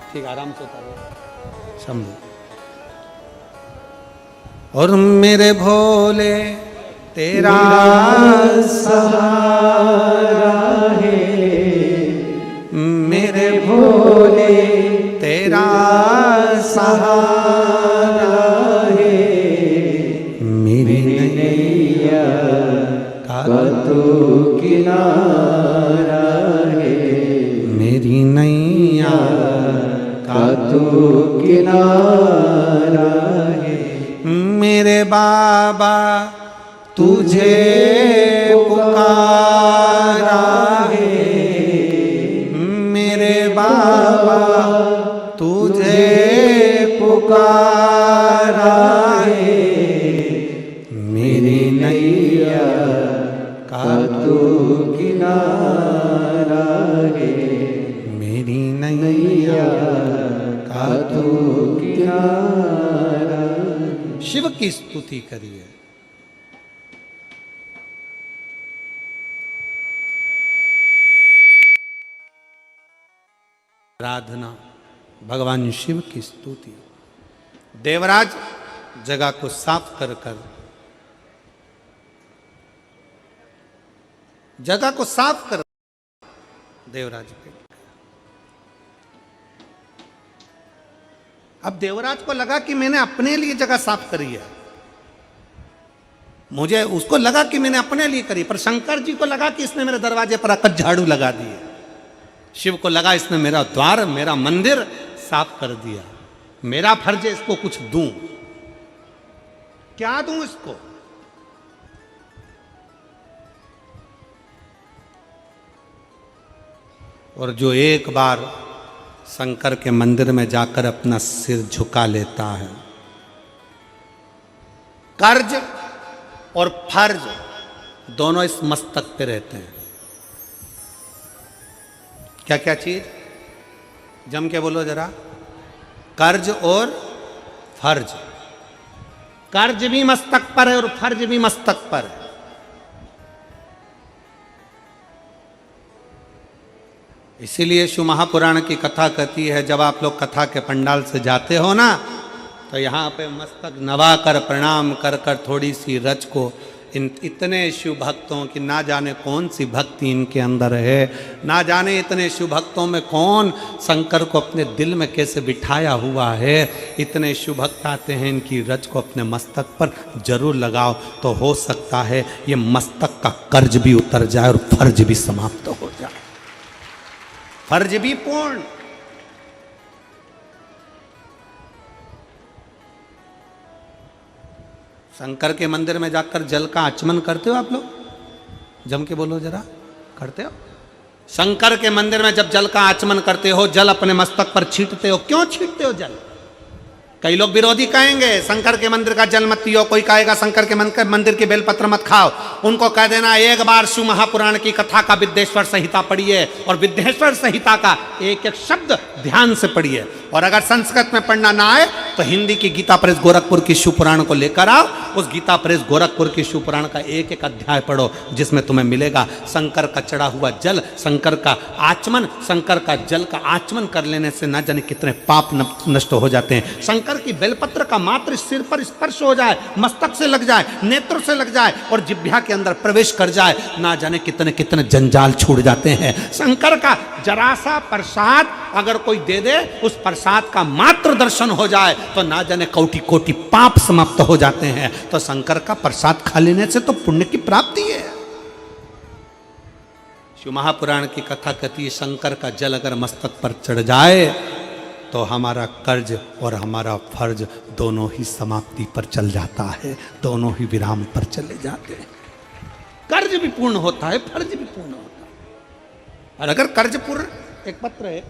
ठीक, आराम से उतारो, शंभू। और मेरे भोले तेरा सहारा है, मेरे भोले तेरा सहारा है, मेरी नैया का तो किनारा है, मेरी नैया का तो किनारा है। मेरे बाबा तुझे पुकारा है, मेरे बाबा तुझे पुकारा है, मेरी नैया का तो किनारा है, मेरी नैया का तो किनारा। शिव की स्तुति करिए। आराधना, भगवान शिव की स्तुति। देवराज जगह को साफ कर कर, जगह को साफ कर, देवराज पे। अब देवराज को लगा कि मैंने अपने लिए जगह साफ करी है, मुझे उसको लगा कि मैंने अपने लिए करी, पर शंकर जी को लगा कि इसने मेरे दरवाजे पर आकर झाड़ू लगा दिए। शिव को लगा इसने मेरा द्वार, मेरा मंदिर साफ कर दिया, मेरा फर्ज है इसको कुछ दूं। क्या दूं इसको? और जो एक बार शंकर के मंदिर में जाकर अपना सिर झुका लेता है, कर्ज और फर्ज दोनों इस मस्तक पे रहते हैं। क्या क्या चीज? जम के बोलो जरा। कर्ज और फर्ज। कर्ज भी मस्तक पर है और फर्ज भी मस्तक पर है। इसीलिए शिव महापुराण की कथा कहती है, जब आप लोग कथा के पंडाल से जाते हो ना, तो यहाँ पे मस्तक नवाकर प्रणाम कर कर थोड़ी सी रज को, इन इतने शिव भक्तों की ना जाने कौन सी भक्ति इनके अंदर है, ना जाने इतने शिव भक्तों में कौन शंकर को अपने दिल में कैसे बिठाया हुआ है। इतने शिव भक्त आते हैं, इनकी रज को अपने मस्तक पर जरूर लगाओ, तो हो सकता है ये मस्तक का कर्ज भी उतर जाए और फर्ज भी समाप्त हो जाए, फर्ज भी पूर्ण। शंकर के मंदिर में जाकर जल का आचमन करते हो आप लोग? जम के बोलो जरा, करते हो? शंकर के मंदिर में जब जल का आचमन करते हो, जल अपने मस्तक पर छींटते हो, क्यों छींटते हो जल? कई लोग विरोधी कहेंगे शंकर के मंदिर का जल मत पियो, कोई कहेगा शंकर के मंदिर के बेलपत्र मत खाओ। उनको कह देना एक बार शिव महापुराण की कथा का विद्येश्वर संहिता पढ़िए और विद्येश्वर संहिता का एक एक शब्द ध्यान से पढ़िए। और अगर संस्कृत में पढ़ना ना आए तो हिंदी की गीता प्रेस गोरखपुर की शिव पुराण को लेकर आओ, उस गीता प्रेस गोरखपुर की शिव पुराण का एक एक अध्याय पढ़ो, जिसमें तुम्हें मिलेगा शंकर का चढ़ा हुआ जल, शंकर का आचमन, शंकर का जल का आचमन कर लेने से ना जाने कितने पाप नष्ट हो जाते हैं। शंकर की बेलपत्र का मात्र सिर पर स्पर्श हो जाए, मस्तक से लग जाए, नेत्र से लग जाए और जिह्वा के अंदर प्रवेश कर जाए, ना जाने कितने कितने जंजाल छूट जाते हैं। शंकर का जरा सा प्रसाद अगर कोई दे दे, उस प्रसाद का मात्र दर्शन हो जाए तो ना जाने कोटि कोटि पाप समाप्त हो जाते हैं। तो शंकर का प्रसाद खा लेने से तो पुण्य की प्राप्ति है। शिव महापुराण की कथा कहती है शंकर का जल अगर मस्तक पर चढ़ जाए तो हमारा कर्ज और हमारा फर्ज दोनों ही समाप्ति पर चल जाता है, दोनों ही विराम पर चले जाते हैं। कर्ज भी पूर्ण होता है, फर्ज भी पूर्ण होता है। और अगर कर्ज पूर्ण, एक पत्र है,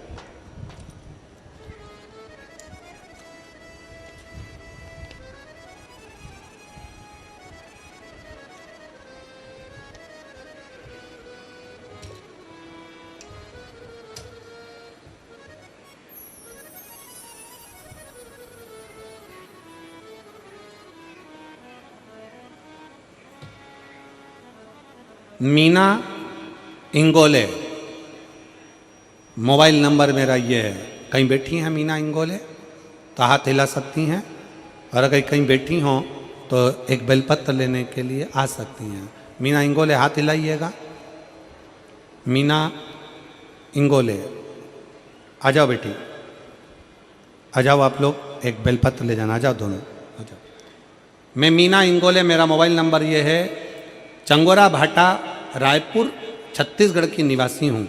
मीना इंगोले, मोबाइल नंबर मेरा ये है। कहीं बैठी हैं मीना इंगोले तो हाथ हिला सकती हैं, और अगर कहीं बैठी हों तो एक बेलपत्र लेने के लिए आ सकती हैं। मीना इंगोले हाथ हिलाइएगा। मीना इंगोले आ जाओ बेटी, आ जाओ आप लोग, एक बेलपत्र ले जाना, आ जाओ दोनों, आ जाओ। मैं मीना इंगोले, मेरा मोबाइल नंबर ये है, चंगोरा भाटा, रायपुर, छत्तीसगढ़ की निवासी हूँ।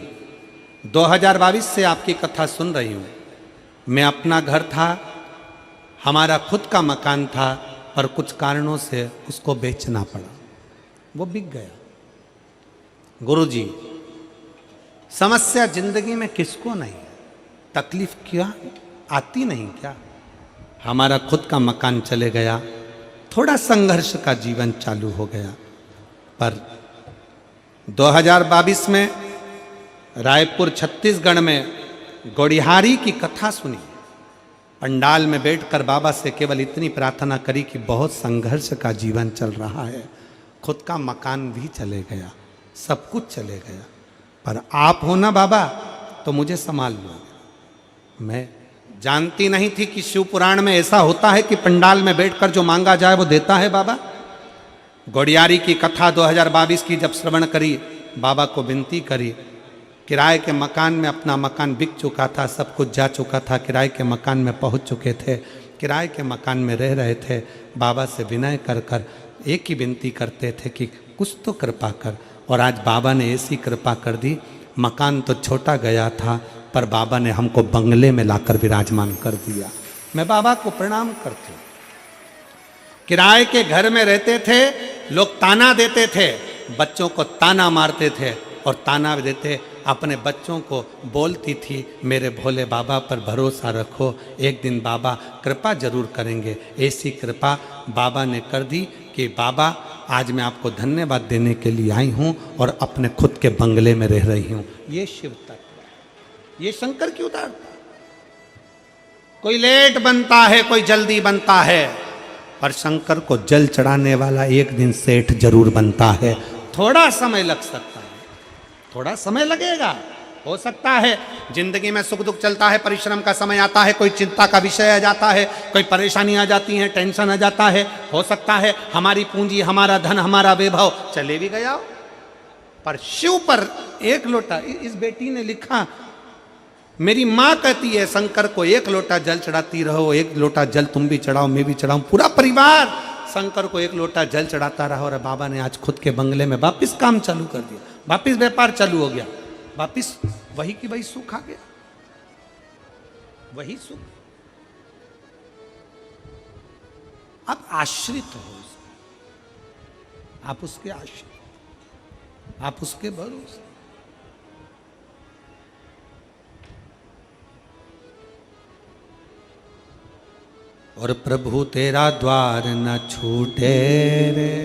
2022 से आपकी कथा सुन रही हूँ। मैं अपना घर था, हमारा खुद का मकान था, पर कुछ कारणों से उसको बेचना पड़ा, वो बिक गया। गुरुजी, समस्या जिंदगी में किसको नहीं, तकलीफ क्या आती नहीं क्या? हमारा खुद का मकान चले गया, थोड़ा संघर्ष का जीवन चालू हो गया। पर 2022 में रायपुर छत्तीसगढ़ में गौड़िहारी की कथा सुनी। पंडाल में बैठकर बाबा से केवल इतनी प्रार्थना करी कि बहुत संघर्ष का जीवन चल रहा है, खुद का मकान भी चले गया, सब कुछ चले गया, पर आप हो ना बाबा तो मुझे संभाल लो। मैं जानती नहीं थी कि शिव पुराण में ऐसा होता है कि पंडाल में बैठकर जो मांगा जाए वो देता है बाबा। गौड़ियारी की कथा 2022 की जब श्रवण करी, बाबा को विनती करी। किराए के मकान में, अपना मकान बिक चुका था, सब कुछ जा चुका था, किराए के मकान में पहुंच चुके थे, किराए के मकान में रह रहे थे। बाबा से विनय कर कर एक ही विनती करते थे कि कुछ तो कृपा कर। और आज बाबा ने ऐसी कृपा कर दी, मकान तो छोटा गया था पर बाबा ने हमको बंगले में लाकर विराजमान कर दिया। मैं बाबा को प्रणाम करती हूँ। किराए के घर में रहते थे, लोग ताना देते थे, बच्चों को ताना मारते थे और ताना देते, अपने बच्चों को बोलती थी मेरे भोले बाबा पर भरोसा रखो, एक दिन बाबा कृपा जरूर करेंगे। ऐसी कृपा बाबा ने कर दी कि बाबा आज मैं आपको धन्यवाद देने के लिए आई हूँ और अपने खुद के बंगले में रह रही हूँ। ये शिव तत्व, ये शंकर की उदारता। कोई लेट बनता है, कोई जल्दी बनता है, पर शंकर को जल चढ़ाने वाला एक दिन सेठ जरूर बनता है। थोड़ा समय लग सकता है, थोड़ा समय लगेगा, हो सकता है जिंदगी में सुख दुख चलता है, परिश्रम का समय आता है, कोई चिंता का विषय आ जाता है, कोई परेशानी आ जाती है, टेंशन आ जाता है, हो सकता है हमारी पूंजी, हमारा धन, हमारा वैभव चले भी गया हो। पर शिव पर एक लोटा, इस बेटी ने लिखा, मेरी माँ कहती है शंकर को एक लोटा जल चढ़ाती रहो, एक लोटा जल तुम भी चढ़ाओ, मैं भी चढ़ाऊं, पूरा परिवार शंकर को एक लोटा जल चढ़ाता रहा। और बाबा ने आज खुद के बंगले में वापिस काम चालू कर दिया, वापिस व्यापार चालू हो गया, वापिस वही की वही सुख आ गया, वही सुख। अब आश्रित हो, आप उसके आश्रित, आप उसके भरोसे। और प्रभु तेरा द्वार न छूटे रे,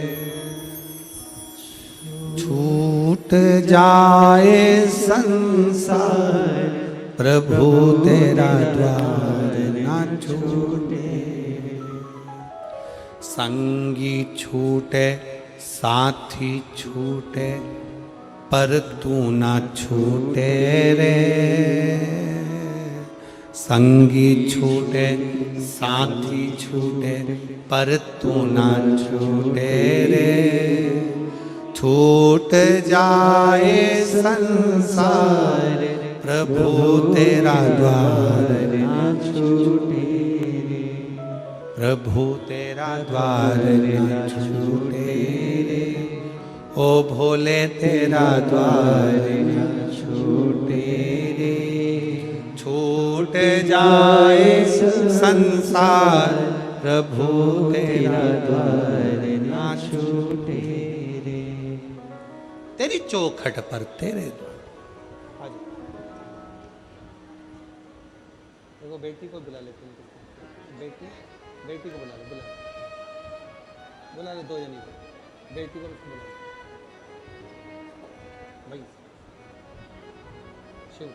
छूट जाए संसार, प्रभु तेरा द्वार न छूटे। संगी छूटे साथी छूटे, पर तू न छूटे रे। संगी छूटे साथी छूटे, पर तू न छूटे रे। छूट जाए संसार, प्रभु तेरा द्वार न छूटे रे। प्रभु तेरा द्वार न छूटे रे। ओ भोले तेरा द्वार न छूटे रे। छूट जाए संसार, प्रभु तेरा द्वार न छूटे रे। तेरी चौखट पर तेरे द्वार। देखो बेटी को बुला लेते हैं, बेटी को बुला ले 2 जनी को, बेटी को बुला ले भाई। शिव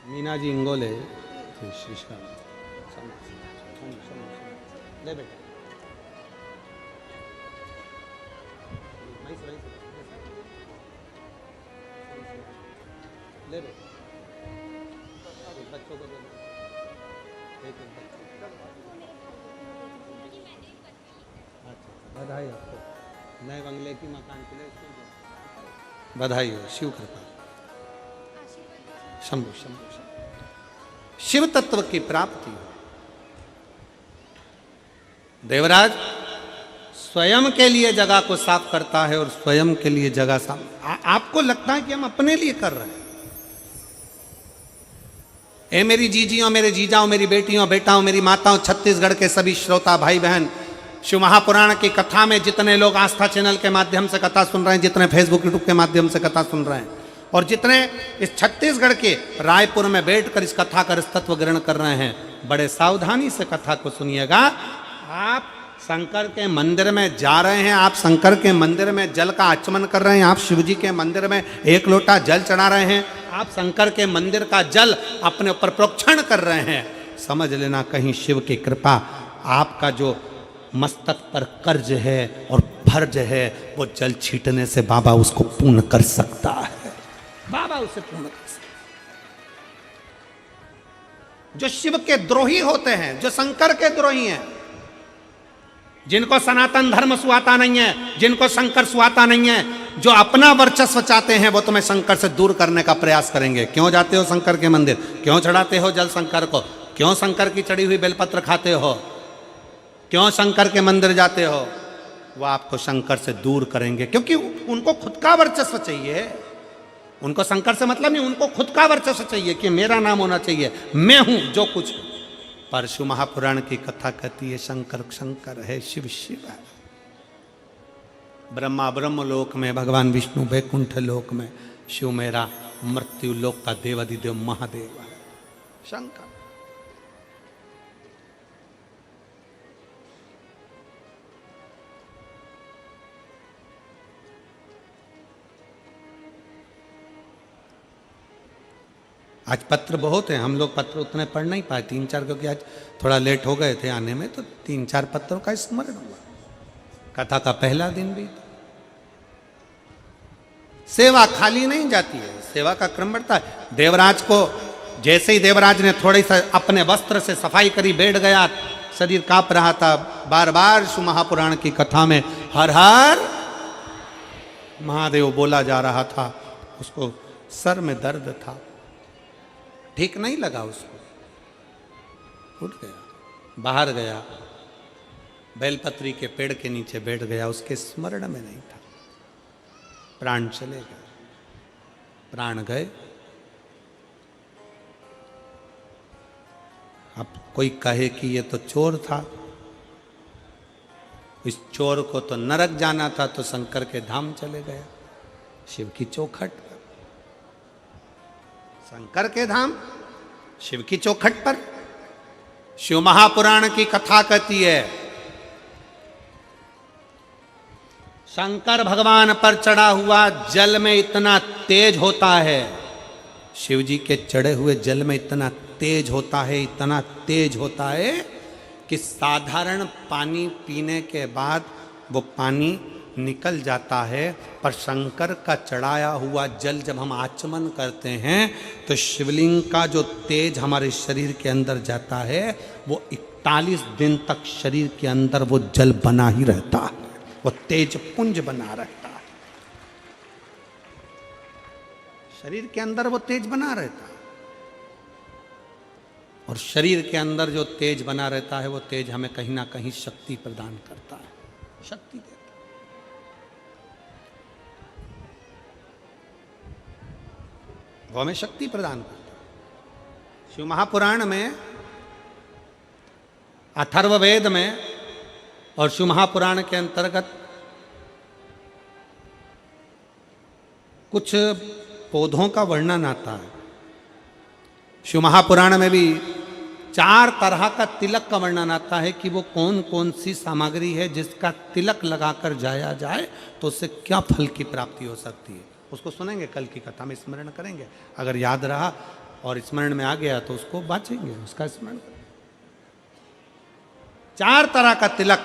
मीना जी इंगोले शीशा ले बेटा, ले बेटा, बच्चों को दे दो। अच्छा, बधाई आपको नए बंगले की मकान के लिए, बधाई हो। शिव कृपा, शंभु शंभु शंभु। शिव तत्व की प्राप्ति हो। देवराज स्वयं के लिए जगह को साफ करता है और स्वयं के लिए जगह साफ। आपको लगता है कि हम अपने लिए कर रहे हैं। ए मेरी जीजियों, मेरे जीजाओं, मेरी बेटियों, बेटाओं, मेरी माताओं, छत्तीसगढ़ के सभी श्रोता भाई बहन, शिव महापुराण की कथा में जितने लोग आस्था चैनल के माध्यम से कथा सुन रहे हैं, जितने फेसबुक यूट्यूब के माध्यम से कथा सुन रहे हैं, और जितने इस छत्तीसगढ़ के रायपुर में बैठकर इस कथा का तत्व ग्रहण कर रहे हैं, बड़े सावधानी से कथा को सुनिएगा। आप शंकर के मंदिर में जा रहे हैं, आप शंकर के मंदिर में जल का आचमन कर रहे हैं, आप शिव जी के मंदिर में 1 लोटा जल चढ़ा रहे हैं, आप शंकर के मंदिर का जल अपने ऊपर प्रोक्षण कर रहे हैं। समझ लेना कहीं शिव की कृपा, आपका जो मस्तक पर कर्ज है और फर्ज है, वो जल छीटने से बाबा उसको पूर्ण कर सकता है। बाबा उसे पूर्ण कर सकता। जो शिव के द्रोही होते हैं, जो शंकर के द्रोही हैं, जिनको सनातन धर्म सुहाता नहीं है, जिनको शंकर सुहाता नहीं है, जो अपना वर्चस्व चाहते हैं, वो तुम्हें शंकर से दूर करने का प्रयास करेंगे। क्यों जाते हो शंकर के मंदिर? क्यों चढ़ाते हो जल शंकर को? क्यों शंकर की चढ़ी हुई बेलपत्र खाते हो? क्यों शंकर के मंदिर जाते हो? वो आपको शंकर से दूर करेंगे, क्योंकि उनको खुद का वर्चस्व चाहिए। उनको शंकर से मतलब नहीं, उनको खुद का वर्चस्व चाहिए कि मेरा नाम होना चाहिए, मैं हूं जो कुछ। पर शिव महापुराण की कथा कहती है शंकर शंकर है, शिव शिव है। ब्रह्मा ब्रह्म लोक में, भगवान विष्णु वैकुंठ लोक में, शिव मेरा मृत्यु लोक का देवाधिदेव महादेव है, शंकर। आज पत्र बहुत हैं, हम लोग पत्र उतने पढ़ नहीं पाए, 3-4, क्योंकि आज थोड़ा लेट हो गए थे आने में, तो 3-4 पत्रों का स्मरण हुआ। कथा का पहला दिन भी। सेवा खाली नहीं जाती है, सेवा का क्रम बढ़ता है। देवराज को जैसे ही देवराज ने थोड़ी सा अपने वस्त्र से सफाई करी, बैठ गया, शरीर कांप रहा था। बार बार शिव महापुराण की कथा में हर हर महादेव बोला जा रहा था। उसको सर में दर्द था, ठीक नहीं लगा, उसको उठ गया, बाहर गया, बेलपत्री के पेड़ के नीचे बैठ गया, उसके स्मरण में नहीं था। प्राण चले गए, प्राण गए। अब कोई कहे कि ये तो चोर था, इस चोर को तो नरक जाना था, तो शंकर के धाम चले गया, शिव की चौखट पर। शंकर के धाम, शिव की चौखट पर। शिव महापुराण की कथा कहती है, शंकर भगवान पर चढ़ा हुआ जल में इतना तेज होता है, शिव जी के चढ़े हुए जल में इतना तेज होता है, इतना तेज होता है कि साधारण पानी पीने के बाद वो पानी निकल जाता है, पर शंकर का चढ़ाया हुआ जल जब हम आचमन करते हैं तो शिवलिंग का जो तेज हमारे शरीर के अंदर जाता है, वो 41 दिन तक शरीर के अंदर वो जल बना ही रहता है, वो तेज पुंज बना रहता है, शरीर के अंदर वो तेज बना रहता है। और शरीर के अंदर जो तेज बना रहता है, वो तेज हमें कहीं ना कहीं शक्ति प्रदान करता है, शक्ति देता है। वो हमें शक्ति प्रदान करता है। शिव महापुराण में, अथर्ववेद में और शिव महापुराण के अंतर्गत कुछ पौधों का वर्णन आता है। शिव महापुराण में भी 4 तरह का तिलक का वर्णन आता है कि वो कौन कौन सी सामग्री है जिसका तिलक लगाकर जाया जाए तो उससे क्या फल की प्राप्ति हो सकती है। उसको सुनेंगे, कल की कथा में स्मरण करेंगे, अगर याद रहा और स्मरण में आ गया तो उसको बाँचेंगे, उसका स्मरण करेंगे। 4 तरह का तिलक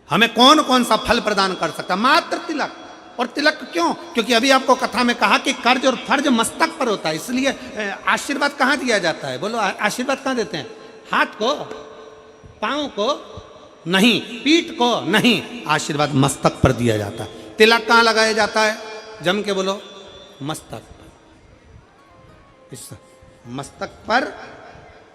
हमें कौन कौन सा फल प्रदान कर सकता, मात्र तिलक। और तिलक क्यों? क्योंकि अभी आपको कथा में कहा कि कर्ज और फर्ज मस्तक पर होता है, इसलिए आशीर्वाद कहाँ दिया जाता है? बोलो, आशीर्वाद कहाँ देते हैं? हाथ को, पांव को नहीं, पीठ को नहीं, आशीर्वाद मस्तक पर दिया जाता है। तिलक कहाँ लगाया जाता है? जम के बोलो, मस्तक पर। इस मस्तक पर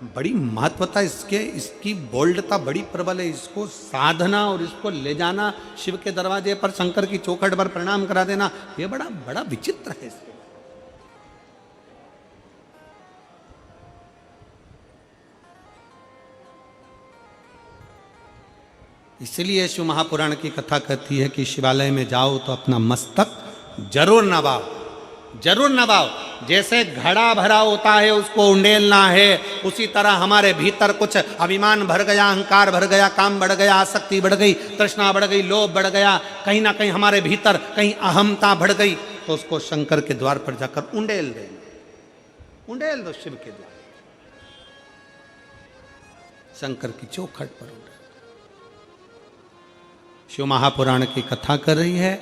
बड़ी महत्वता इसके, इसकी बोल्डता बड़ी प्रबल है। इसको साधना और इसको ले जाना शिव के दरवाजे पर, शंकर की चौखट पर प्रणाम करा देना, ये बड़ा बड़ा विचित्र है। इसके इसलिए शिव महापुराण की कथा कहती है कि शिवालय में जाओ तो अपना मस्तक जरूर नवाओ, जरूर नवाओ। जैसे घड़ा भरा होता है उसको उंडेलना है, उसी तरह हमारे भीतर कुछ अभिमान भर गया, अहंकार भर गया, काम बढ़ गया, आसक्ति बढ़ गई, तृष्णा बढ़ गई, लोभ बढ़ गया, कहीं ना कहीं हमारे भीतर कहीं अहमता बढ़ गई, तो उसको शंकर के द्वार पर जाकर उंडेल देना, उंडेल दो शिव के द्वार, शंकर की चौखट पर उंडेल। शिव महापुराण की कथा कर रही है।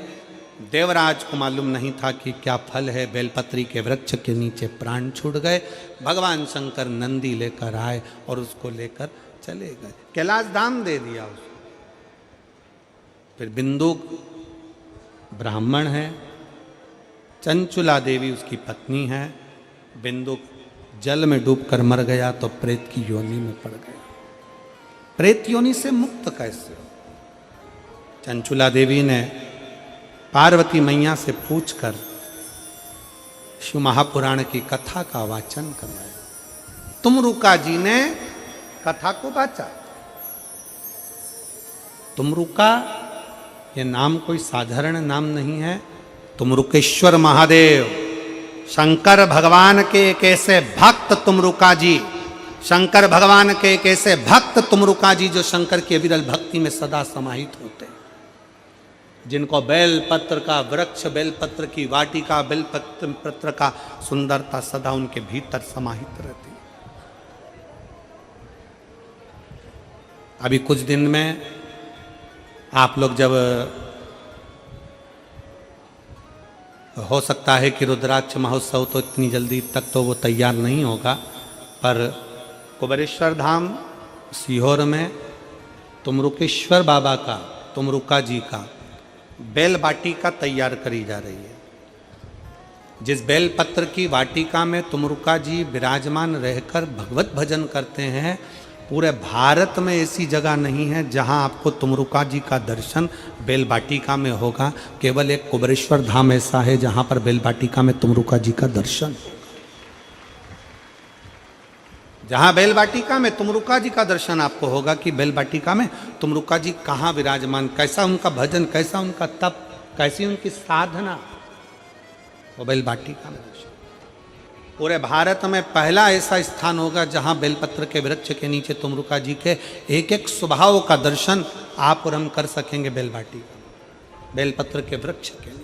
देवराज को मालूम नहीं था कि क्या फल है, बेलपत्री के वृक्ष के नीचे प्राण छूट गए। भगवान शंकर नंदी लेकर आए और उसको लेकर चले गए, कैलाश धाम दे दिया उसको। फिर बिंदुक ब्राह्मण है, चंचुला देवी उसकी पत्नी है। बिंदुक जल में डूबकर मर गया तो प्रेत की योनि में पड़ गया। प्रेत योनि से मुक्त कैसे? चंचुला देवी ने पार्वती मैया से पूछकर शिव महापुराण की कथा का वाचन करवाया। तुमरुका जी ने कथा को वाचा। तुमरुका ये नाम कोई साधारण नाम नहीं है। तुमरुकेश्वर महादेव, शंकर भगवान के एक ऐसे भक्त तुमरुका जी, शंकर भगवान के एक ऐसे भक्त तुमरुका जी जो शंकर की विरल भक्ति में सदा समाहित होते हैं, जिनको बेलपत्र का वृक्ष, बेलपत्र की वाटिका, बेलपत्र का सुंदरता सदा उनके भीतर समाहित रहती है। अभी कुछ दिन में आप लोग जब, हो सकता है कि रुद्राक्ष महोत्सव तो इतनी जल्दी तक तो वो तैयार नहीं होगा, पर कुबेरेश्वर धाम सीहोर में तुमरुकेश्वर बाबा का, तुमरुका जी का बेल वाटिका तैयार करी जा रही है। जिस बेल पत्र की वाटिका में तुमरुका जी विराजमान रहकर भगवत भजन करते हैं, पूरे भारत में ऐसी जगह नहीं है जहां आपको तुमरुका जी का दर्शन बेलबाटिका में होगा। केवल एक कुबरेश्वर धाम ऐसा है जहां पर बेलबाटिका में तुमरुका जी का दर्शन, जहां बेलबाटिका में तुमरुका जी का दर्शन आपको होगा कि बेलबाटिका में तुमरुका जी कहाँ विराजमान, कैसा उनका भजन, कैसा उनका तप, कैसी उनकी साधना, वो बेलबाटिका में दर्शन। पूरे भारत में पहला ऐसा स्थान होगा जहां बेलपत्र के वृक्ष के नीचे तुमरुका जी के एक एक स्वभाव का दर्शन आप और हम कर सकेंगे। बेलबाटिका बेलपत्र के वृक्ष के नीचे